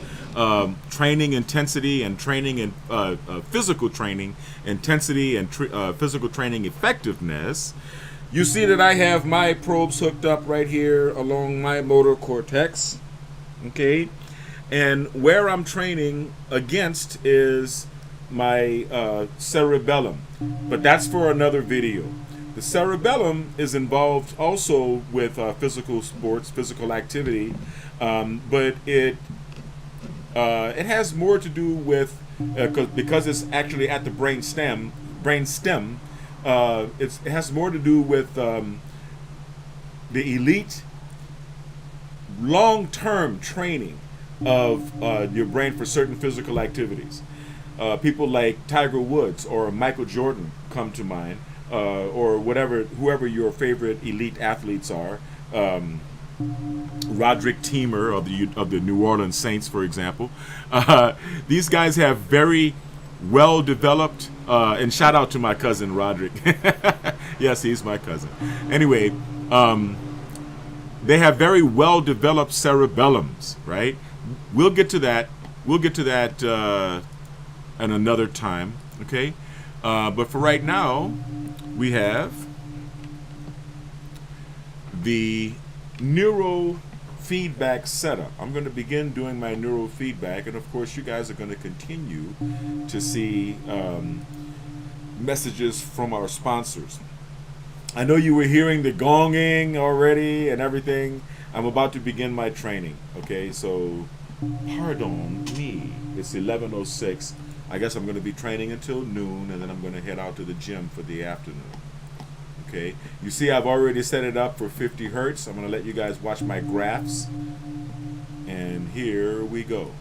training intensity and training and physical training intensity and physical training effectiveness, you see that I have my probes hooked up right here along my motor cortex, okay? And where I'm training against is my cerebellum, but that's for another video. The cerebellum is involved also with physical sports, physical activity, but it has more to do with because it's actually at the brain stem. It has more to do with the elite long-term training of your brain for certain physical activities. People like Tiger Woods or Michael Jordan come to mind, or whoever your favorite elite athletes are. Roderick Teamer of the New Orleans Saints, for example. These guys have very well developed, and shout out to my cousin Roderick. Yes, he's my cousin. Anyway, they have very well developed cerebellums, right? We'll get to that. We'll get to that at another time, okay? But for right now, we have the neurofeedback setup. I'm going to begin doing my neurofeedback, and of course you guys are going to continue to see messages from our sponsors. I know you were hearing the gonging already and everything. I'm about to begin my training, okay? So pardon me. It's 11:06. I guess I'm going to be training until noon, and then I'm going to head out to the gym for the afternoon. Okay, you see I've already set it up for 50 hertz. I'm going to let you guys watch my graphs. And here we go.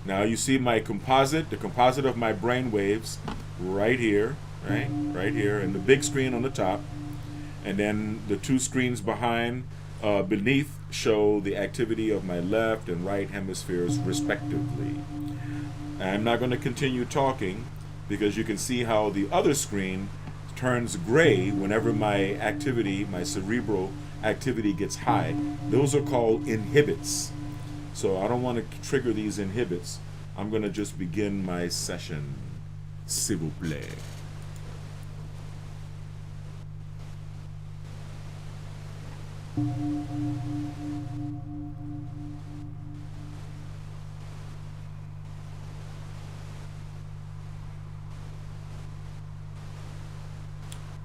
Now you see my composite, the composite of my brain waves right here, right? Right here, and the big screen on the top. And then the two screens beneath show the activity of my left and right hemispheres respectively. I'm not going to continue talking because you can see how the other screen turns gray whenever my activity, my cerebral activity gets high. Those are called inhibits. So I don't want to trigger these inhibits. I'm going to just begin my session. S'il vous plaît.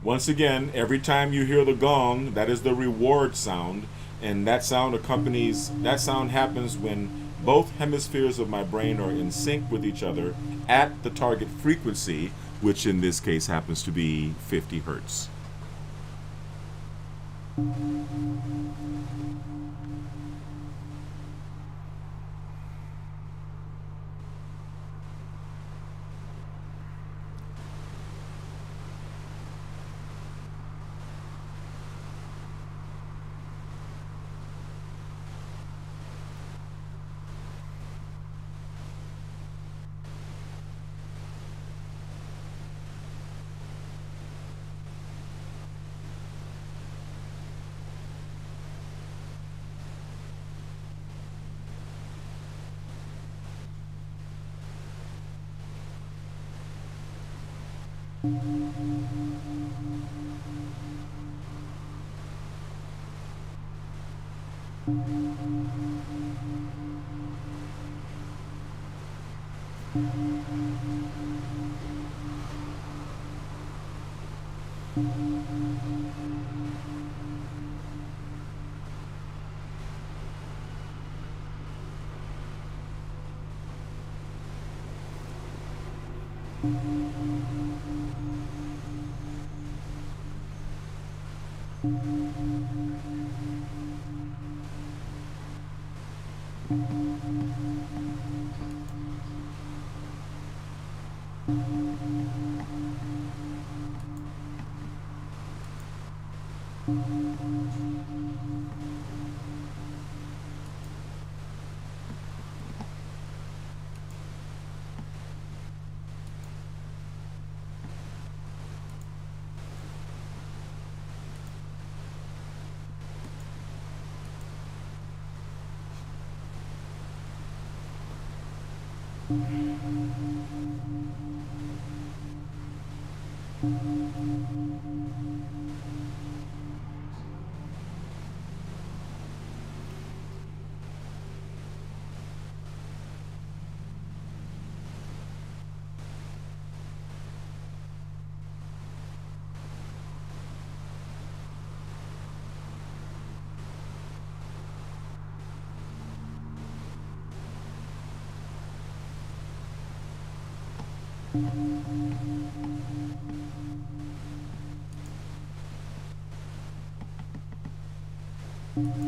Once again, every time you hear the gong, that is the reward sound, and that sound happens when both hemispheres of my brain are in sync with each other at the target frequency, which in this case happens to be 50 hertz.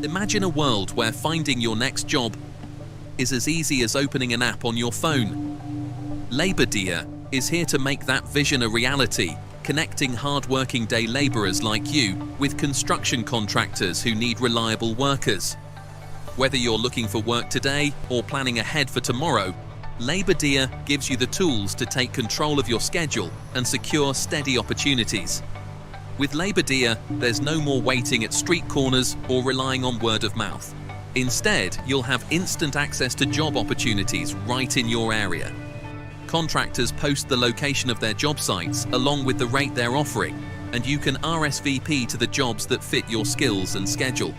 Imagine a world where finding your next job is as easy as opening an app on your phone. Labor Dia is here to make that vision a reality, connecting hard-working day laborers like you with construction contractors who need reliable workers. Whether you're looking for work today or planning ahead for tomorrow, Labor Dia gives you the tools to take control of your schedule and secure steady opportunities. With Labor Dia, there's no more waiting at street corners or relying on word of mouth. Instead, you'll have instant access to job opportunities right in your area. Contractors post the location of their job sites along with the rate they're offering, and you can RSVP to the jobs that fit your skills and schedule.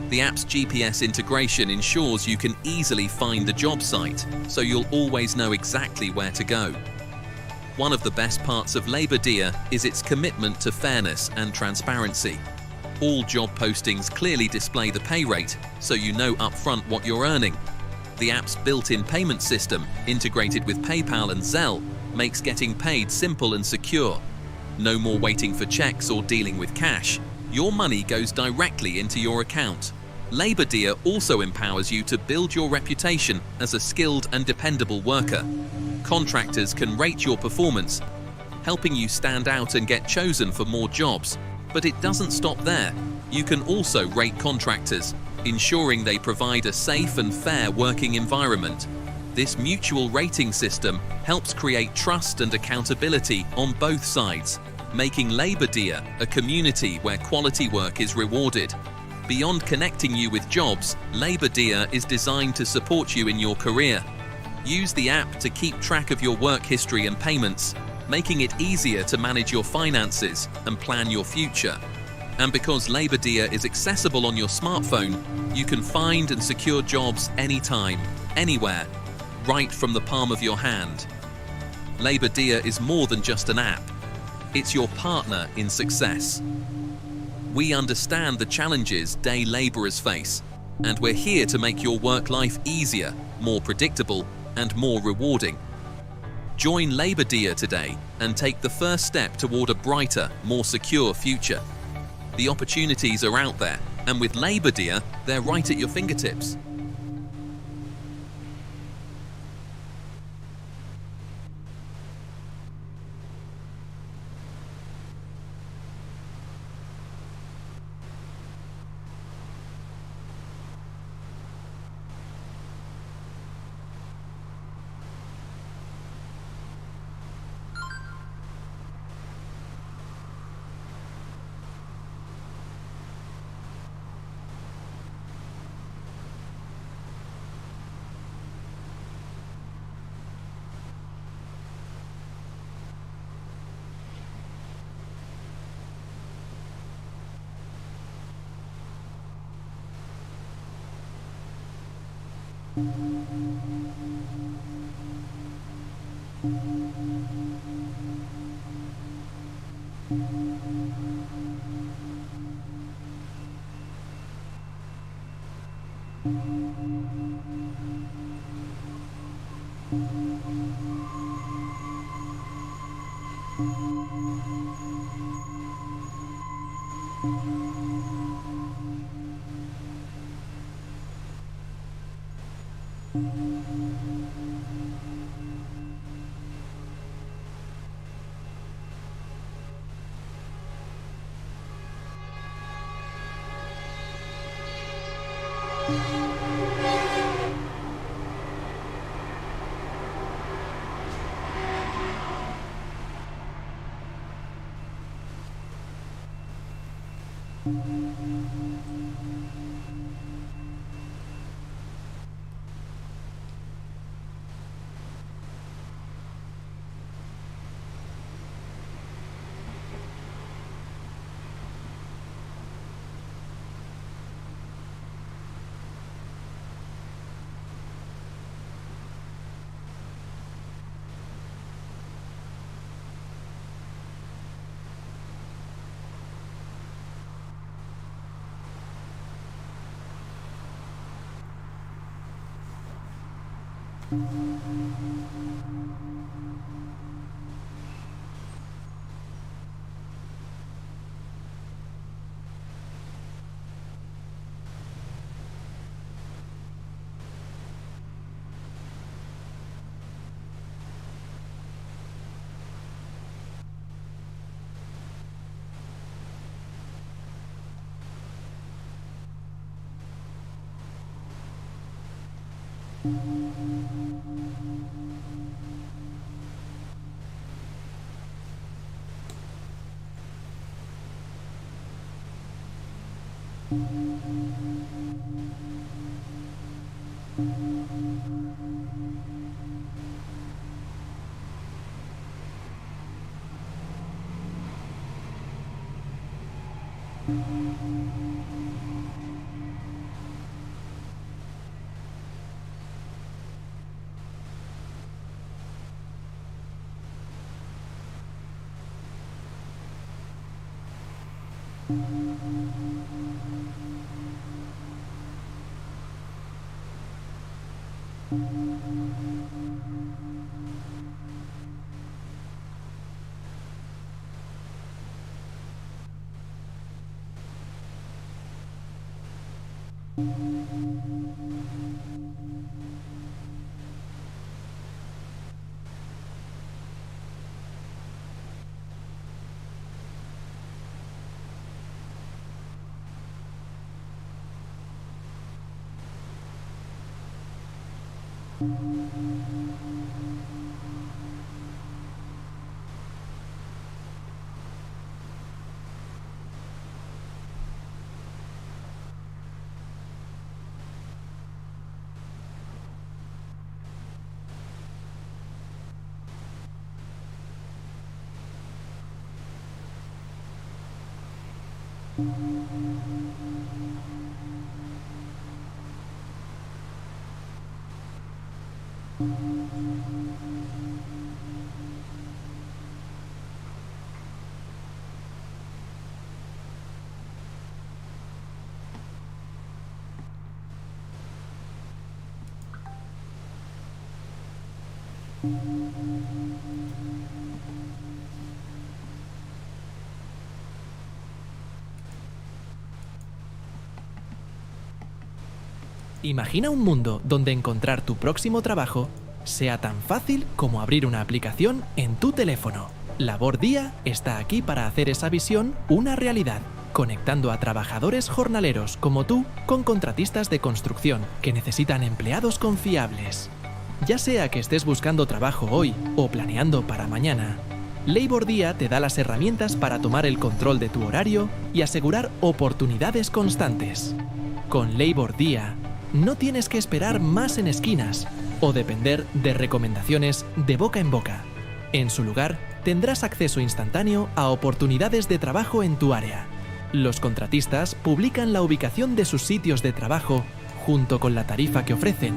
The app's GPS integration ensures you can easily find the job site, so you'll always know exactly where to go. One of the best parts of Labor Dia is its commitment to fairness and transparency. All job postings clearly display the pay rate, so you know upfront what you're earning. The app's built-in payment system, integrated with PayPal and Zelle, makes getting paid simple and secure. No more waiting for checks or dealing with cash. Your money goes directly into your account. Labor Dia also empowers you to build your reputation as a skilled and dependable worker. Contractors can rate your performance, helping you stand out and get chosen for more jobs. But it doesn't stop there. You can also rate contractors, ensuring they provide a safe and fair working environment. This mutual rating system helps create trust and accountability on both sides, making Labor Dia a community where quality work is rewarded. Beyond connecting you with jobs, Labor Dia is designed to support you in your career. Use the app to keep track of your work history and payments, making it easier to manage your finances and plan your future. And because Labor Dia is accessible on your smartphone, you can find and secure jobs anytime, anywhere, right from the palm of your hand. Labor Dia is more than just an app. It's your partner in success. We understand the challenges day laborers face, and we're here to make your work life easier, more predictable, and more rewarding. Join Labor Dia today and take the first step toward a brighter, more secure future. The opportunities are out there, and with Labor Dia, they're right at your fingertips. Imagina un mundo donde encontrar tu próximo trabajo sea tan fácil como abrir una aplicación en tu teléfono. Labor Día está aquí para hacer esa visión una realidad, conectando a trabajadores jornaleros como tú con contratistas de construcción que necesitan empleados confiables. Ya sea que estés buscando trabajo hoy o planeando para mañana, Labor Día te da las herramientas para tomar el control de tu horario y asegurar oportunidades constantes. Con Labor Día, no tienes que esperar más en esquinas o depender de recomendaciones de boca en boca. En su lugar, tendrás acceso instantáneo a oportunidades de trabajo en tu área. Los contratistas publican la ubicación de sus sitios de trabajo junto con la tarifa que ofrecen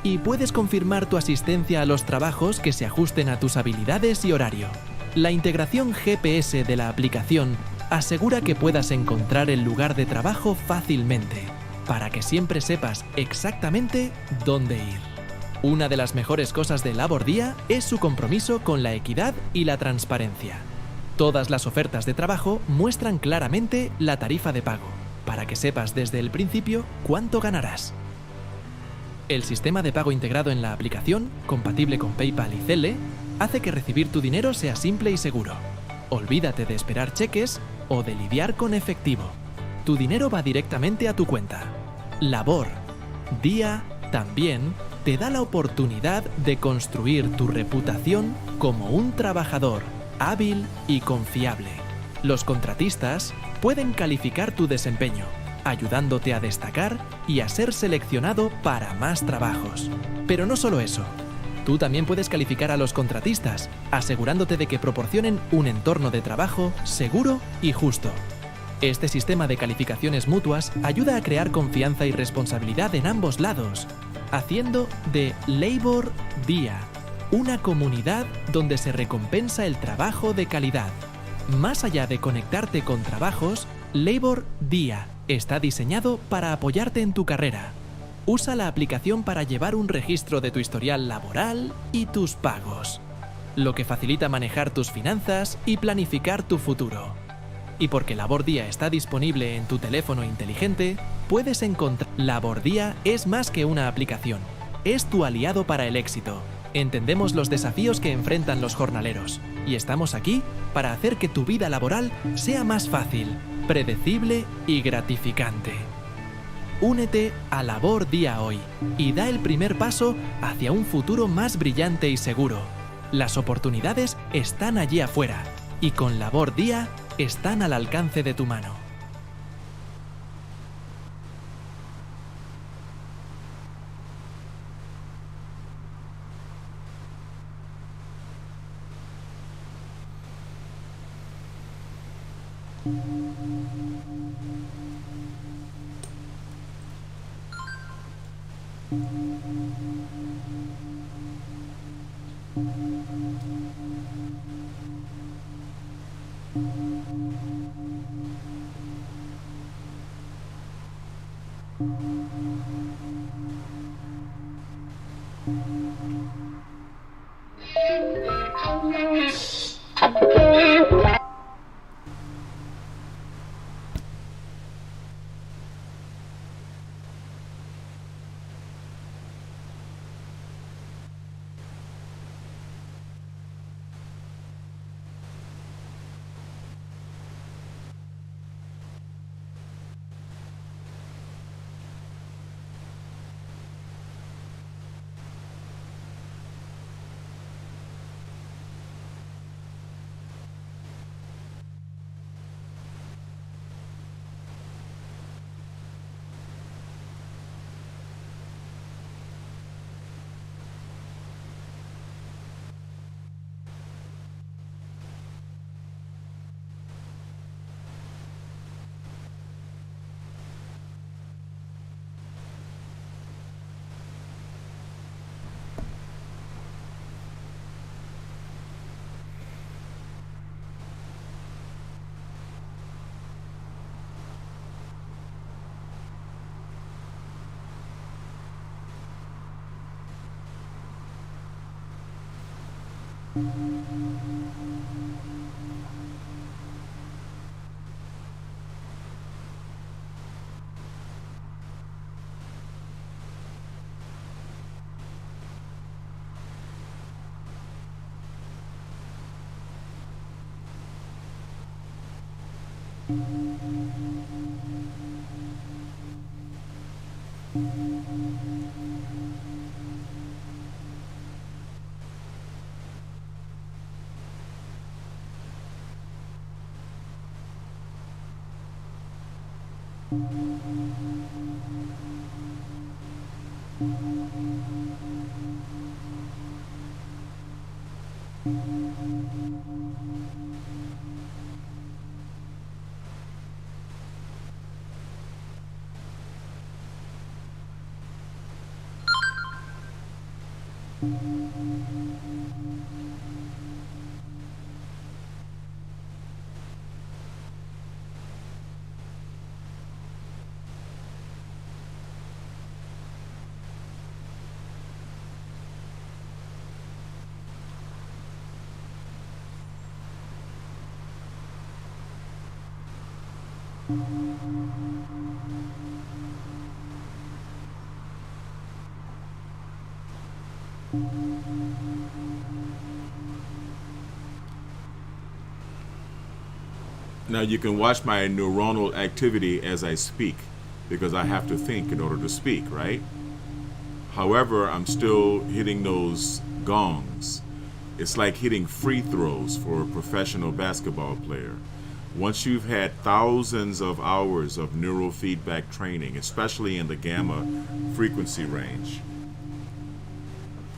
y puedes confirmar tu asistencia a los trabajos que se ajusten a tus habilidades y horario. La integración GPS de la aplicación asegura que puedas encontrar el lugar de trabajo fácilmente, para que siempre sepas exactamente dónde ir. Una de las mejores cosas de Labor Día es su compromiso con la equidad y la transparencia. Todas las ofertas de trabajo muestran claramente la tarifa de pago, para que sepas desde el principio cuánto ganarás. El sistema de pago integrado en la aplicación, compatible con PayPal y Zelle, hace que recibir tu dinero sea simple y seguro. Olvídate de esperar cheques o de lidiar con efectivo. Tu dinero va directamente a tu cuenta. Labor Día también te da la oportunidad de construir tu reputación como un trabajador hábil y confiable. Los contratistas pueden calificar tu desempeño, ayudándote a destacar y a ser seleccionado para más trabajos. Pero no solo eso. Tú también puedes calificar a los contratistas, asegurándote de que proporcionen un entorno de trabajo seguro y justo. Este sistema de calificaciones mutuas ayuda a crear confianza y responsabilidad en ambos lados, haciendo de Labor Día una comunidad donde se recompensa el trabajo de calidad. Más allá de conectarte con trabajos, Labor Día está diseñado para apoyarte en tu carrera. Usa la aplicación para llevar un registro de tu historial laboral y tus pagos, lo que facilita manejar tus finanzas y planificar tu futuro. Y porque Labor Día está disponible en tu teléfono inteligente, puedes encontrar... Labor Día es más que una aplicación, es tu aliado para el éxito. Entendemos los desafíos que enfrentan los jornaleros y estamos aquí para hacer que tu vida laboral sea más fácil, predecible y gratificante. Únete a Labor Día Hoy y da el primer paso hacia un futuro más brillante y seguro. Las oportunidades están allí afuera y con Labor Día están al alcance de tu mano. Now you can watch my neuronal activity as I speak, because I have to think in order to speak, right? However, I'm still hitting those gongs. It's like hitting free throws for a professional basketball player. Once you've had thousands of hours of neurofeedback training, especially in the gamma frequency range,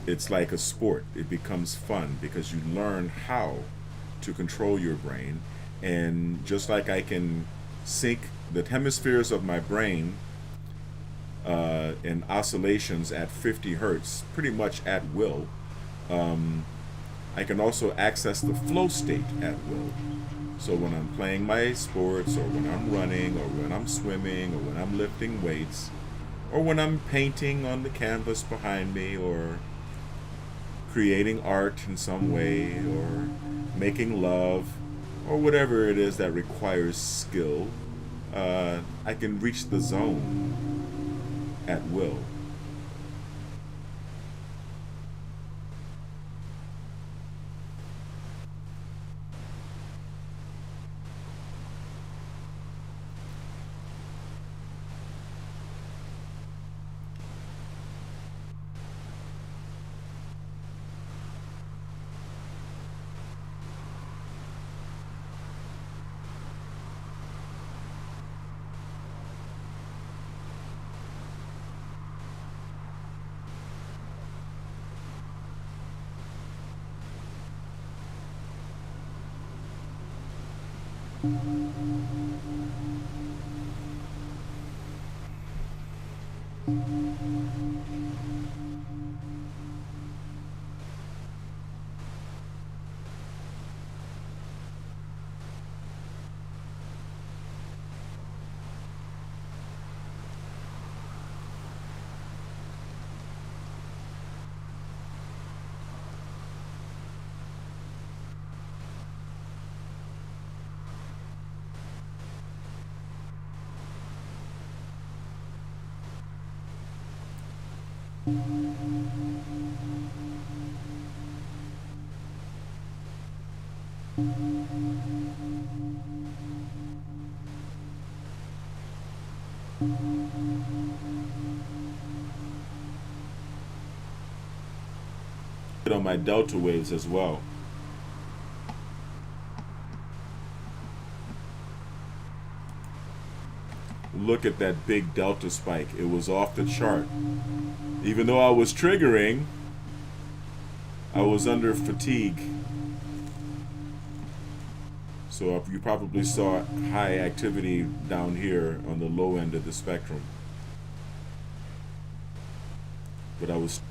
it's like a sport. It becomes fun because you learn how to control your brain. And just like I can sync the hemispheres of my brain in oscillations at 50 hertz, pretty much at will, I can also access the flow state at will. So when I'm playing my sports, or when I'm running, or when I'm swimming, or when I'm lifting weights, or when I'm painting on the canvas behind me, or creating art in some way, or making love, or whatever it is that requires skill, I can reach the zone at will. On my delta waves as well. Look at that big delta spike. It was off the chart. Even though I was triggering, I was under fatigue. So you probably saw high activity down here on the low end of the spectrum. But I was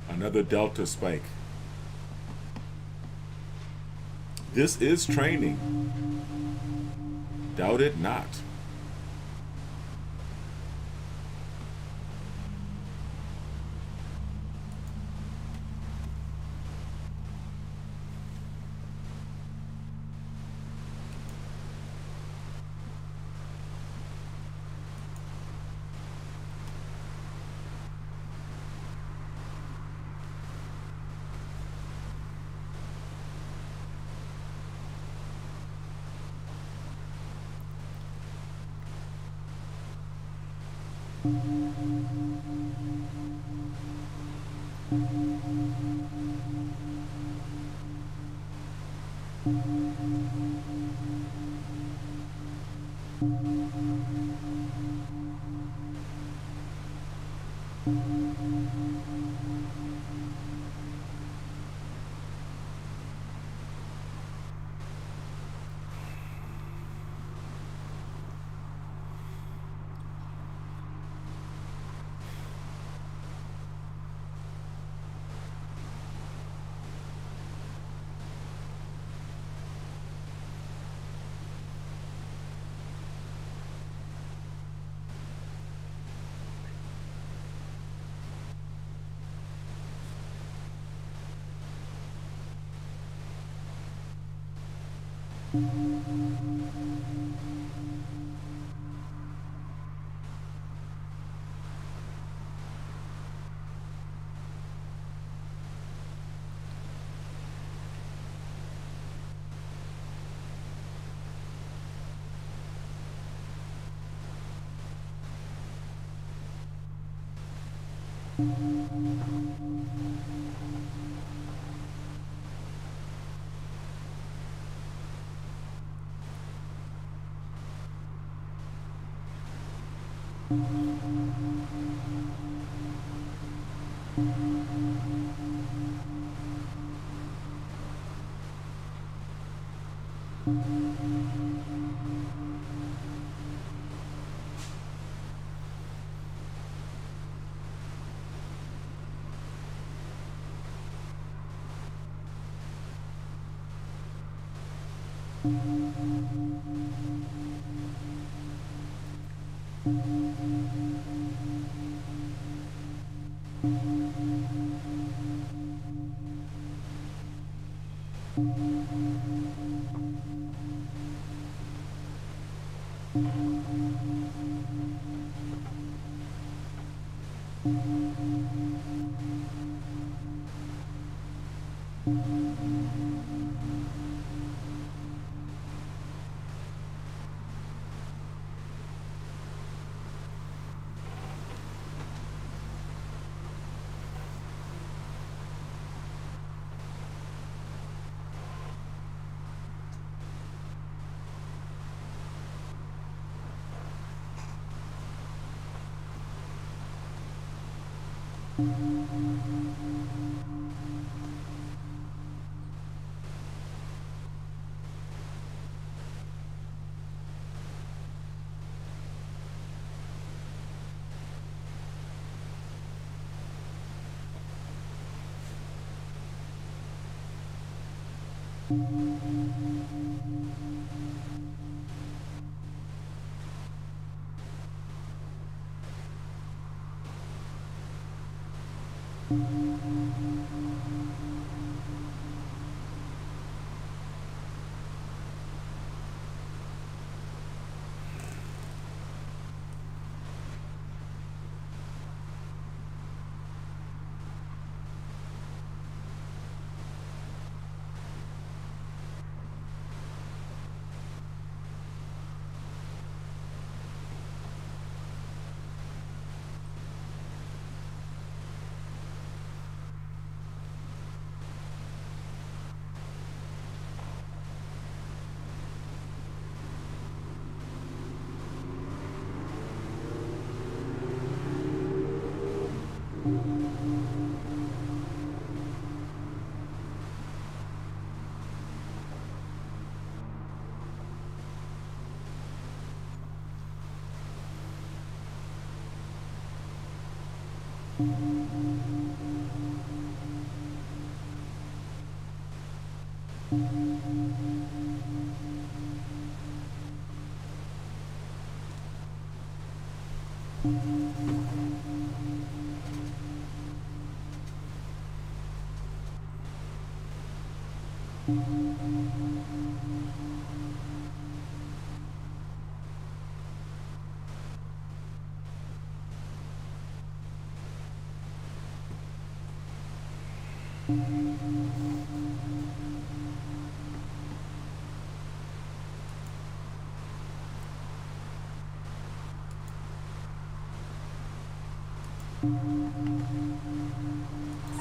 Another delta spike. This is training. Doubt it not.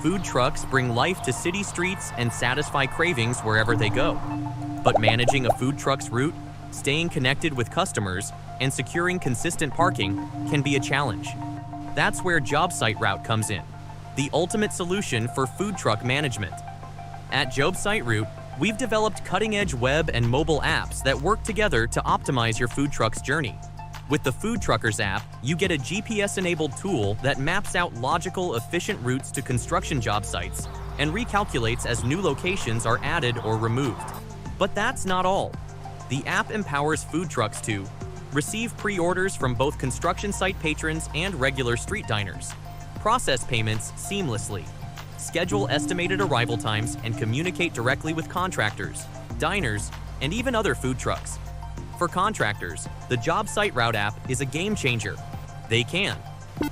Food trucks bring life to city streets and satisfy cravings wherever they go. But managing a food truck's route, staying connected with customers, and securing consistent parking can be a challenge. That's where Job Site Route comes in, the ultimate solution for food truck management. At Job Site Route, we've developed cutting-edge web and mobile apps that work together to optimize your food truck's journey. With the Food Truckers app, you get a GPS-enabled tool that maps out logical, efficient routes to construction job sites and recalculates as new locations are added or removed. But that's not all. The app empowers food trucks to receive pre-orders from both construction site patrons and regular street diners, process payments seamlessly, schedule estimated arrival times, and communicate directly with contractors, diners, and even other food trucks. For contractors, the Job Site Route app is a game changer. They can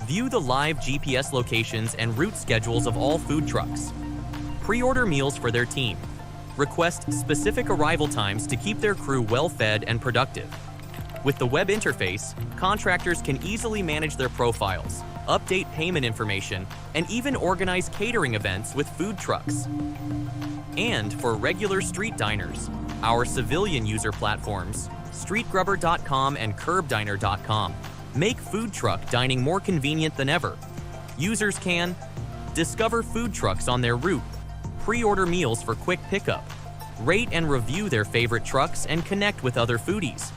view the live GPS locations and route schedules of all food trucks, pre-order meals for their team, request specific arrival times to keep their crew well-fed and productive. With the web interface, contractors can easily manage their profiles, update payment information, and even organize catering events with food trucks. And for regular street diners, our civilian user platforms, StreetGrubber.com and CurbDiner.com, make food truck dining more convenient than ever. Users can discover food trucks on their route, pre-order meals for quick pickup, rate and review their favorite trucks, and connect with other foodies.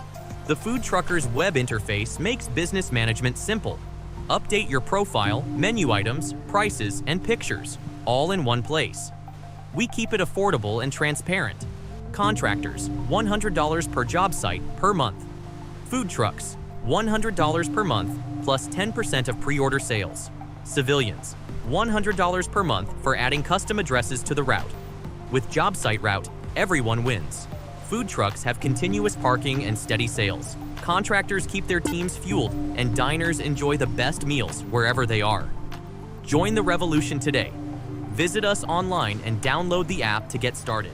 The Food Truckers web interface makes business management simple. Update your profile, menu items, prices, and pictures, all in one place. We keep it affordable and transparent. Contractors, $100 per job site per month. Food trucks, $100 per month plus 10% of pre-order sales. Civilians, $100 per month for adding custom addresses to the route. With Job Site Route, everyone wins. Food trucks have continuous parking and steady sales. Contractors keep their teams fueled, and diners enjoy the best meals wherever they are. Join the revolution today. Visit us online and download the app to get started.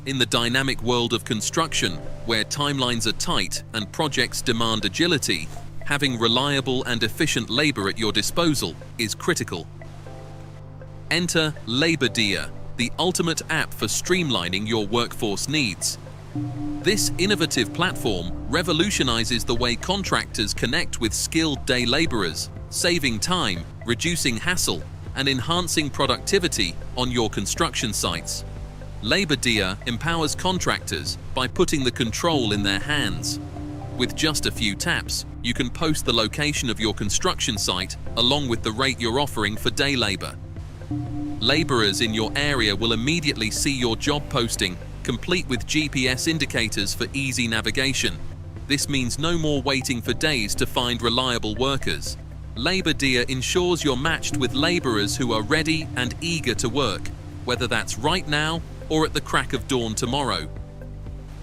In the dynamic world of construction, where timelines are tight and projects demand agility, having reliable and efficient labor at your disposal is critical. Enter LaborDia, the ultimate app for streamlining your workforce needs. This innovative platform revolutionizes the way contractors connect with skilled day laborers, saving time, reducing hassle, and enhancing productivity on your construction sites. LaborDia empowers contractors by putting the control in their hands. With just a few taps, you can post the location of your construction site along with the rate you're offering for day labor. Laborers in your area will immediately see your job posting, complete with GPS indicators for easy navigation. This means no more waiting for days to find reliable workers. LaborDia ensures you're matched with laborers who are ready and eager to work, whether that's right now or at the crack of dawn tomorrow.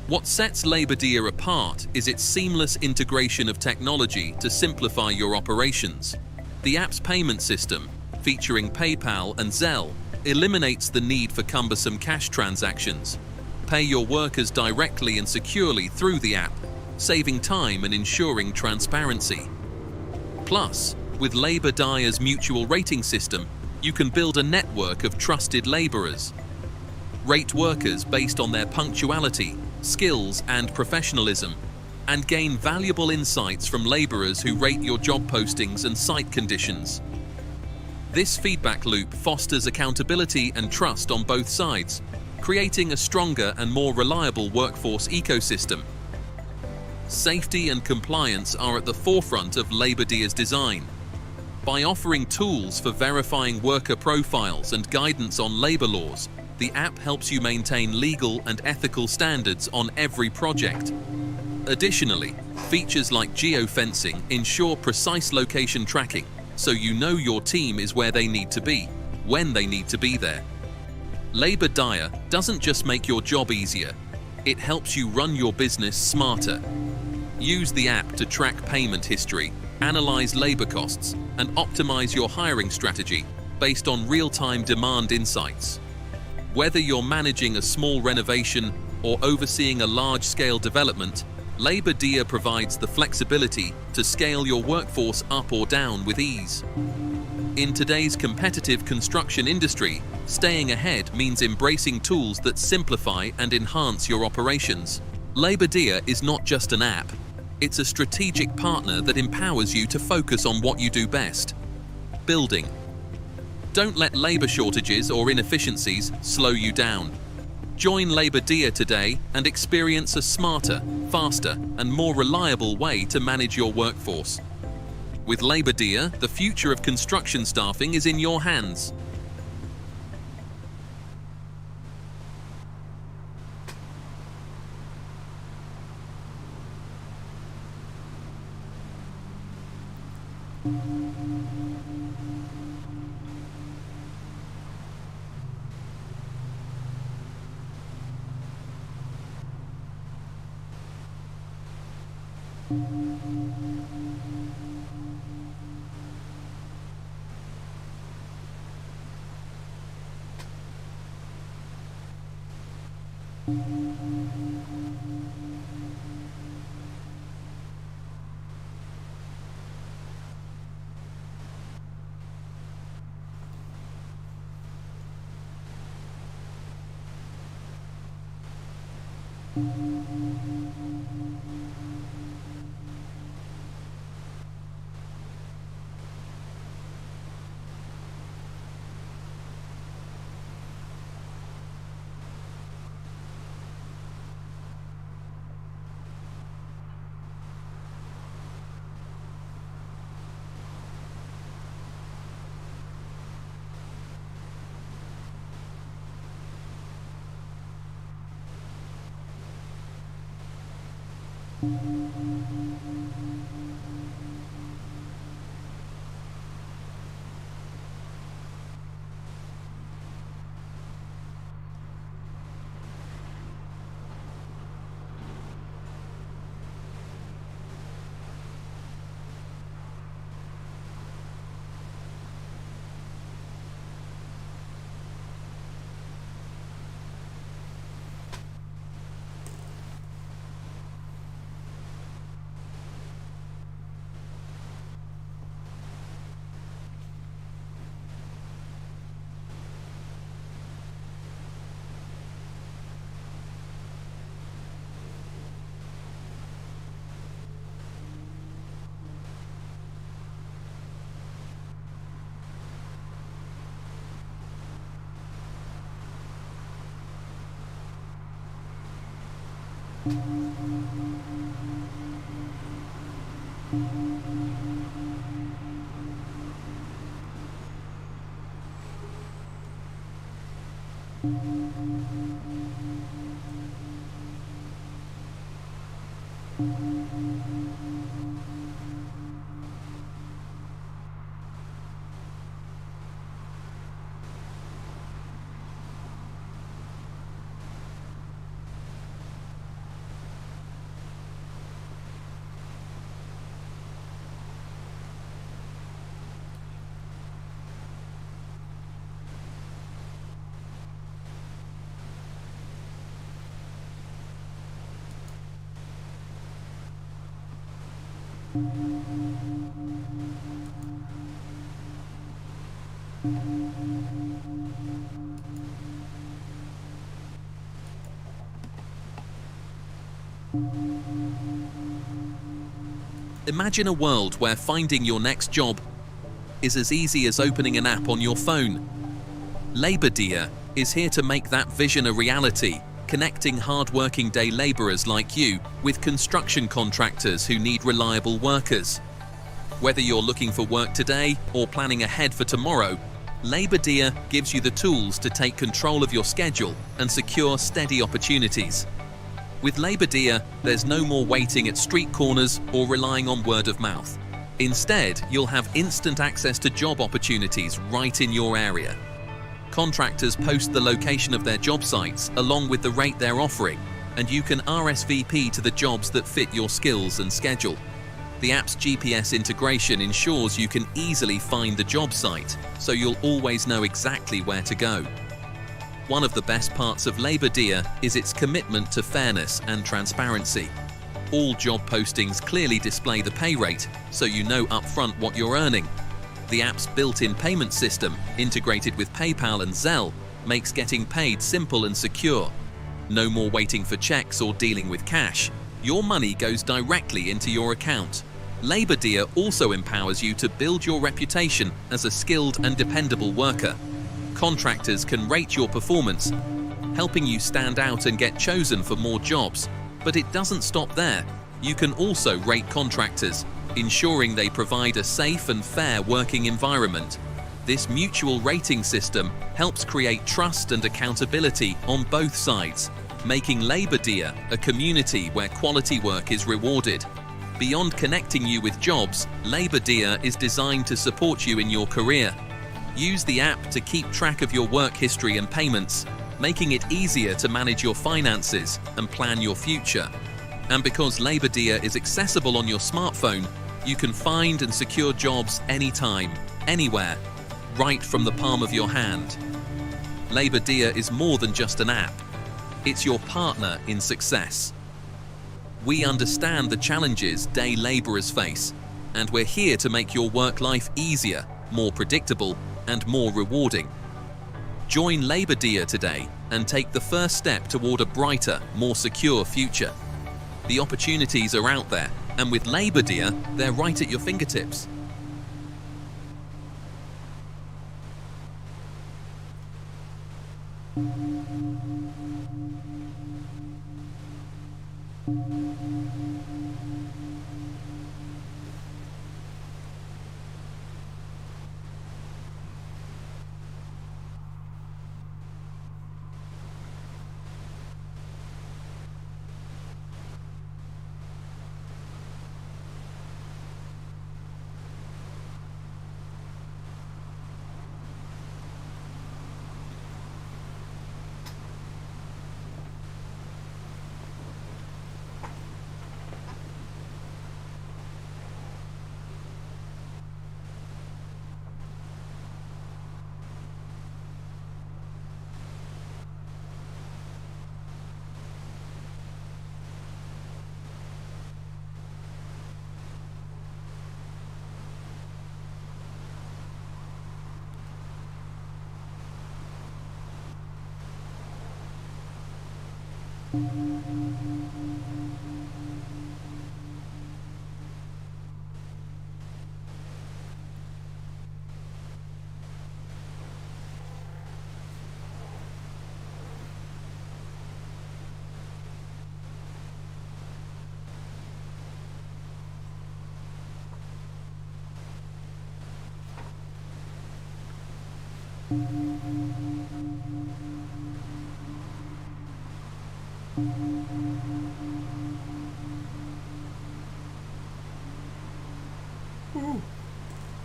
What sets LaborDia apart is its seamless integration of technology to simplify your operations. The app's payment system, featuring PayPal and Zelle, eliminates the need for cumbersome cash transactions. Pay your workers directly and securely through the app, saving time and ensuring transparency. Plus, with LaborDia's mutual rating system, you can build a network of trusted laborers. Rate workers based on their punctuality, skills, and professionalism, and gain valuable insights from laborers who rate your job postings and site conditions. This feedback loop fosters accountability and trust on both sides, creating a stronger and more reliable workforce ecosystem. Safety and compliance are at the forefront of LaborDia's design. By offering tools for verifying worker profiles and guidance on labor laws, the app helps you maintain legal and ethical standards on every project. Additionally, features like geofencing ensure precise location tracking, so you know your team is where they need to be, when they need to be there. LaborDia doesn't just make your job easier, it helps you run your business smarter. Use the app to track payment history, analyze labor costs, and optimize your hiring strategy based on real-time demand insights. Whether you're managing a small renovation or overseeing a large-scale development, LaborDia provides the flexibility to scale your workforce up or down with ease. In today's competitive construction industry, staying ahead means embracing tools that simplify and enhance your operations. LaborDia is not just an app, it's a strategic partner that empowers you to focus on what you do best: building. Don't let labor shortages or inefficiencies slow you down. Join LaborDia today and experience a smarter, faster, and more reliable way to manage your workforce. With LaborDia, the future of construction staffing is in your hands. Imagine a world where finding your next job is as easy as opening an app on your phone. LabourDia is here to make that vision a reality, connecting hard-working day labourers like you with construction contractors who need reliable workers. Whether you're looking for work today or planning ahead for tomorrow, LabourDia gives you the tools to take control of your schedule and secure steady opportunities. With LabourDia, there's no more waiting at street corners or relying on word of mouth. Instead, you'll have instant access to job opportunities right in your area. Contractors post the location of their job sites along with the rate they're offering, and you can RSVP to the jobs that fit your skills and schedule. The app's GPS integration ensures you can easily find the job site, so you'll always know exactly where to go. One of the best parts of LabourDia is its commitment to fairness and transparency. All job postings clearly display the pay rate, so you know upfront what you're earning. The app's built-in payment system, integrated with PayPal and Zelle, makes getting paid simple and secure. No more waiting for checks or dealing with cash. Your money goes directly into your account. LabourDia also empowers you to build your reputation as a skilled and dependable worker. Contractors can rate your performance, helping you stand out and get chosen for more jobs. But it doesn't stop there. You can also rate contractors, ensuring they provide a safe and fair working environment. This mutual rating system helps create trust and accountability on both sides, making LabourDia a community where quality work is rewarded. Beyond connecting you with jobs, LabourDia is designed to support you in your career. Use the app to keep track of your work history and payments, making it easier to manage your finances and plan your future. And because LabourDia is accessible on your smartphone, you can find and secure jobs anytime, anywhere, right from the palm of your hand. LabourDia is more than just an app. It's your partner in success. We understand the challenges day labourers face, and we're here to make your work life easier, more predictable, and more rewarding. Join LabourDia today and take the first step toward a brighter, more secure future. The opportunities are out there, and with LabourDia, they're right at your fingertips.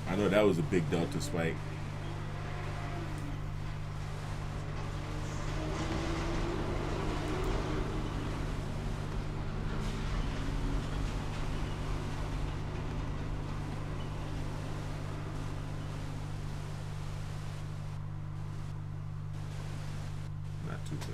I know that was a big delta spike. Not too bad.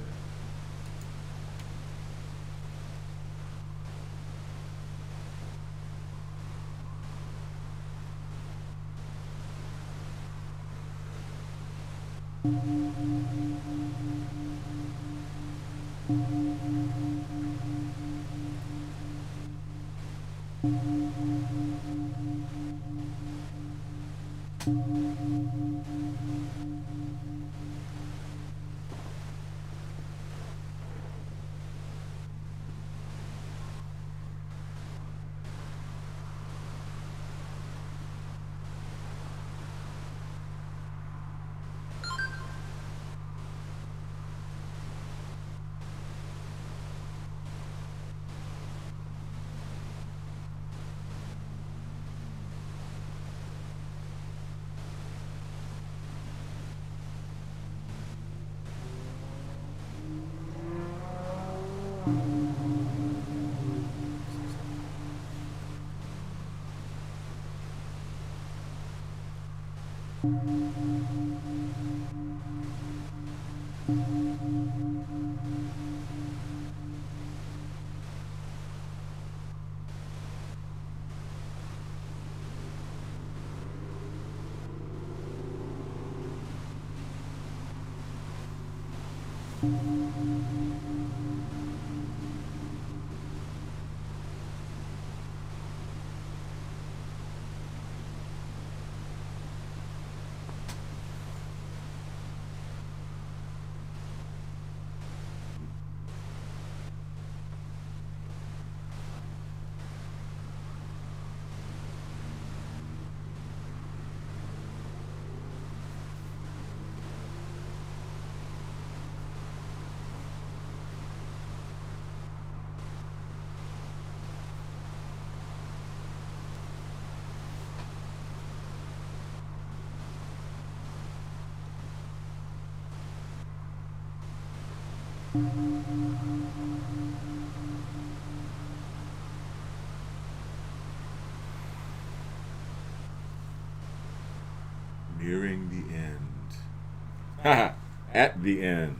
Nearing the end. Haha, at the end.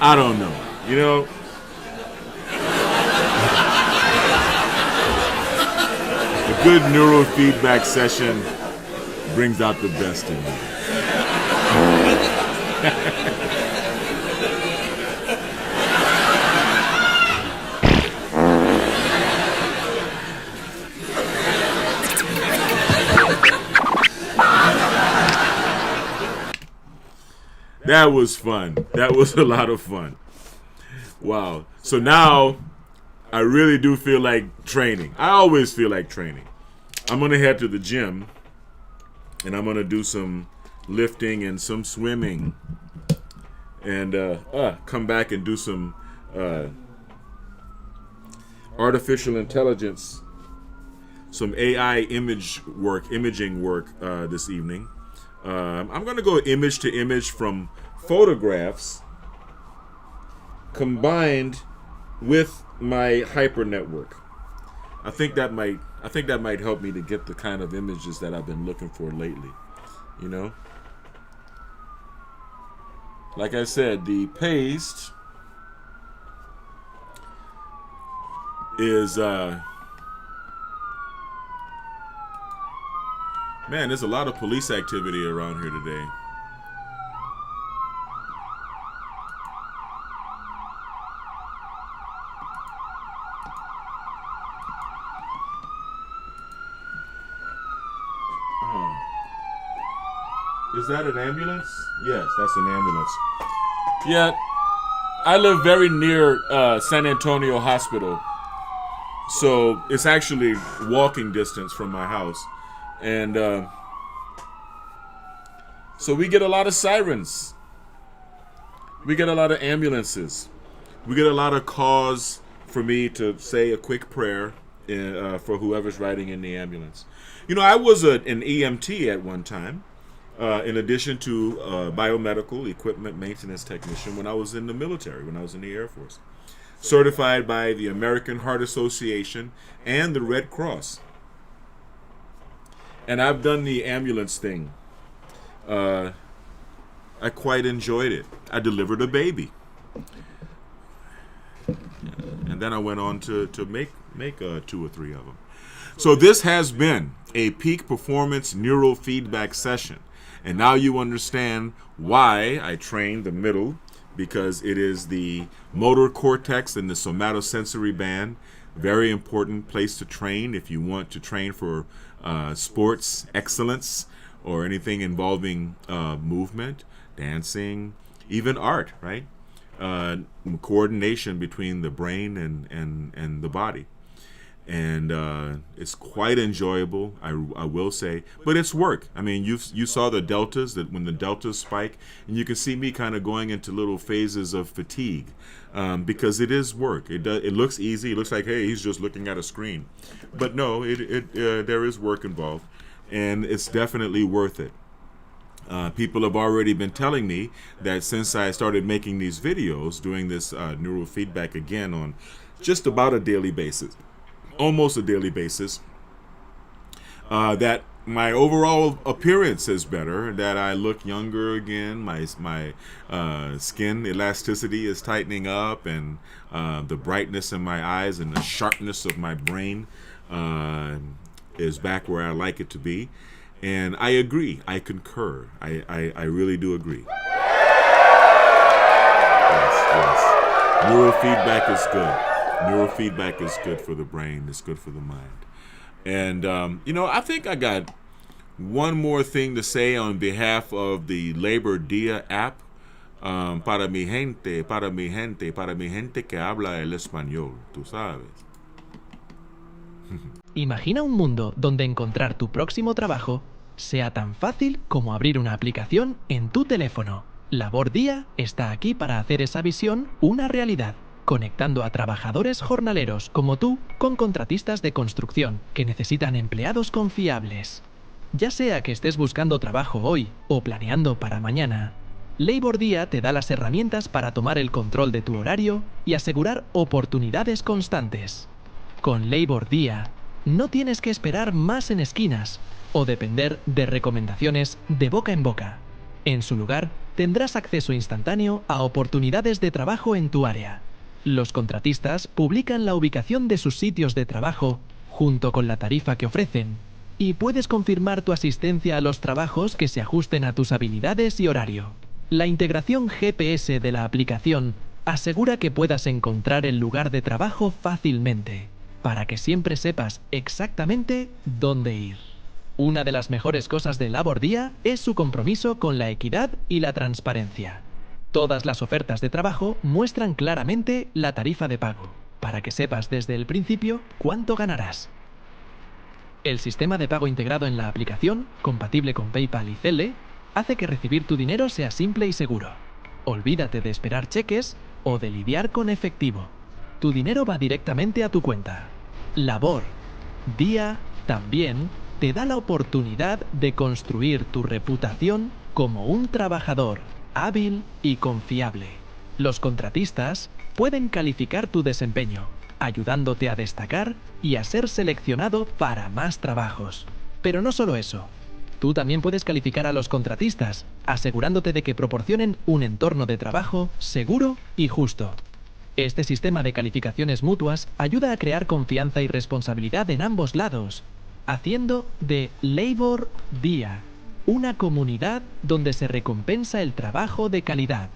I don't know. You know, a good neurofeedback session brings out the best in me. That was fun. That was a lot of fun. Wow. So now I really do feel like training. I always feel like training. I'm going to head to the gym and I'm going to do some lifting and some swimming and come back and do some artificial intelligence, some AI imaging work this evening. I'm going to go image to image from photographs combined with my hyper network. I think that might help me to get the kind of images that I've been looking for lately. You know? Like I said, the paste is man, there's a lot of police activity around here today. Is that an ambulance? Yes, that's an ambulance. Yeah, I live very near San Antonio Hospital. So it's actually walking distance from my house. And so we get a lot of sirens. We get a lot of ambulances. We get a lot of calls for me to say a quick prayer for whoever's riding in the ambulance. You know, I was an EMT at one time. In addition to biomedical equipment maintenance technician when I was in the military, when I was in the Air Force. Certified by the American Heart Association and the Red Cross. And I've done the ambulance thing. I quite enjoyed it. I delivered a baby. And then I went on to make 2 or 3 of them. So this has been a peak performance neurofeedback session. And now you understand why I train the middle, because it is the motor cortex and the somatosensory band. Very important place to train if you want to train for sports excellence or anything involving movement, dancing, even art, right? Coordination between the brain and the body. And it's quite enjoyable, I will say, but it's work. I mean, you saw the deltas, that when the deltas spike, and you can see me kind of going into little phases of fatigue, because it is work. It looks easy. It looks like, hey, he's just looking at a screen, but no, there is work involved, and it's definitely worth it. People have already been telling me that since I started making these videos, doing this neurofeedback again on just about a daily basis, almost a daily basis, that my overall appearance is better, that I look younger again, my skin elasticity is tightening up, and the brightness in my eyes and the sharpness of my brain is back where I like it to be. And I agree, I concur, I really do agree. Yes. Neurofeedback is good. Neurofeedback is good for the brain. It's good for the mind. And, I think I got one more thing to say on behalf of the Labor Dia app. Para mi gente que habla el español, tú sabes. Imagina un mundo donde encontrar tu próximo trabajo sea tan fácil como abrir una aplicación en tu teléfono. Labor Día está aquí para hacer esa visión una realidad, conectando a trabajadores jornaleros como tú con contratistas de construcción que necesitan empleados confiables. Ya sea que estés buscando trabajo hoy o planeando para mañana, Labor Día te da las herramientas para tomar el control de tu horario y asegurar oportunidades constantes. Con Labor Día, no tienes que esperar más en esquinas o depender de recomendaciones de boca en boca. En su lugar, tendrás acceso instantáneo a oportunidades de trabajo en tu área. Los contratistas publican la ubicación de sus sitios de trabajo junto con la tarifa que ofrecen, y puedes confirmar tu asistencia a los trabajos que se ajusten a tus habilidades y horario. La integración GPS de la aplicación asegura que puedas encontrar el lugar de trabajo fácilmente, para que siempre sepas exactamente dónde ir. Una de las mejores cosas de Labor Día es su compromiso con la equidad y la transparencia. Todas las ofertas de trabajo muestran claramente la tarifa de pago, para que sepas desde el principio cuánto ganarás. El sistema de pago integrado en la aplicación, compatible con PayPal y Zelle, hace que recibir tu dinero sea simple y seguro. Olvídate de esperar cheques o de lidiar con efectivo. Tu dinero va directamente a tu cuenta. Labor Día también te da la oportunidad de construir tu reputación como un trabajador hábil y confiable. Los contratistas pueden calificar tu desempeño, ayudándote a destacar y a ser seleccionado para más trabajos. Pero no solo eso. Tú también puedes calificar a los contratistas, asegurándote de que proporcionen un entorno de trabajo seguro y justo. Este sistema de calificaciones mutuas ayuda a crear confianza y responsabilidad en ambos lados, haciendo de Labor Día una comunidad donde se recompensa el trabajo de calidad.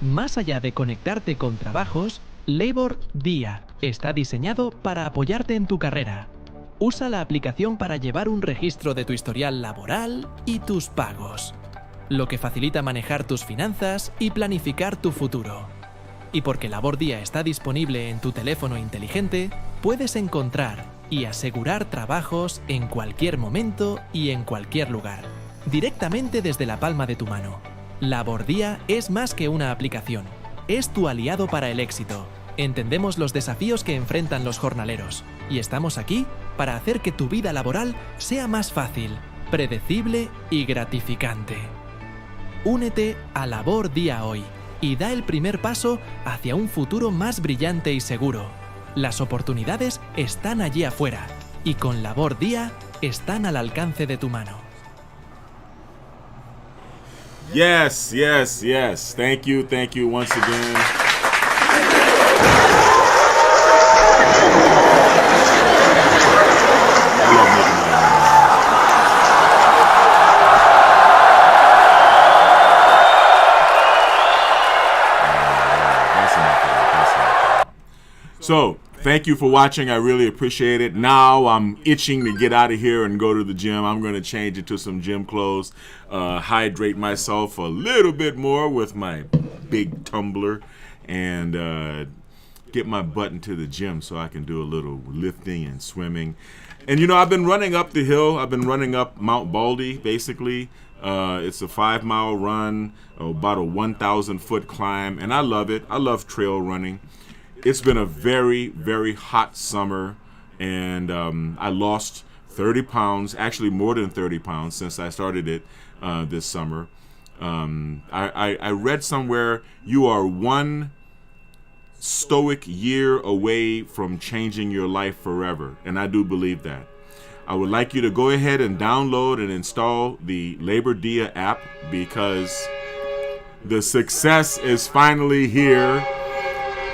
Más allá de conectarte con trabajos, Labor Día está diseñado para apoyarte en tu carrera. Usa la aplicación para llevar un registro de tu historial laboral y tus pagos, lo que facilita manejar tus finanzas y planificar tu futuro. Y porque Labor Día está disponible en tu teléfono inteligente, puedes encontrar y asegurar trabajos en cualquier momento y en cualquier lugar, directamente desde la palma de tu mano. Labor Día es más que una aplicación, es tu aliado para el éxito. Entendemos los desafíos que enfrentan los jornaleros y estamos aquí para hacer que tu vida laboral sea más fácil, predecible y gratificante. Únete a Labor Día hoy y da el primer paso hacia un futuro más brillante y seguro. Las oportunidades están allí afuera y con Labor Día están al alcance de tu mano. Yes, yes, yes. Thank you once again. I love making my So, thank you for watching. I really appreciate it. Now I'm itching to get out of here and go to the gym. I'm going to change into some gym clothes, hydrate myself a little bit more with my big tumbler, and get my butt into the gym so I can do a little lifting and swimming. And, you know, I've been running up the hill. I've been running up Mount Baldy, basically. It's a 5-mile run, about a 1,000-foot climb, and I love it. I love trail running. It's been a very, very hot summer, and I lost 30 pounds, actually more than 30 pounds since I started it this summer. I read somewhere you are one stoic year away from changing your life forever, and I do believe that. I would like you to go ahead and download and install the Labor Dia app because the success is finally here.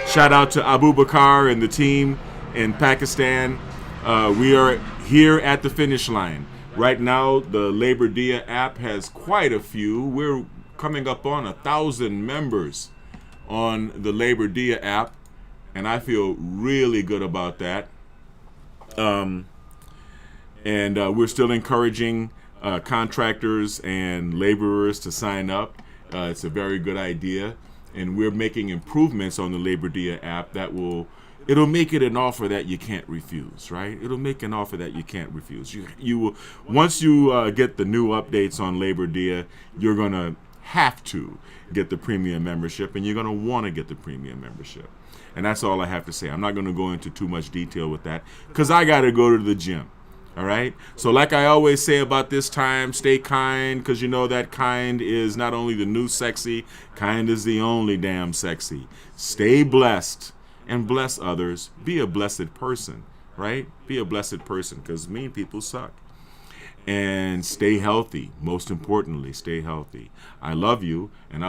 Shout out to Abu Bakar and the team in Pakistan. We are here at the finish line. Right now, the Labor Dia app has quite a few. We're coming up on 1,000 members on the Labor Dia app, and I feel really good about that. And we're still encouraging contractors and laborers to sign up. It's a very good idea. And we're making improvements on the Labor Dia app it'll make it an offer that you can't refuse, right? It'll make an offer that you can't refuse. You will, once you get the new updates on Labor Dia, you're gonna have to get the premium membership, and you're gonna want to get the premium membership. And that's all I have to say. I'm not gonna go into too much detail with that because I gotta go to the gym. All right. So like I always say about this time, stay kind, because you know that kind is not only the new sexy, kind is the only damn sexy. Stay blessed and bless others. Be a blessed person, right? Be a blessed person, because mean people suck. And stay healthy. Most importantly, stay healthy. I love you, and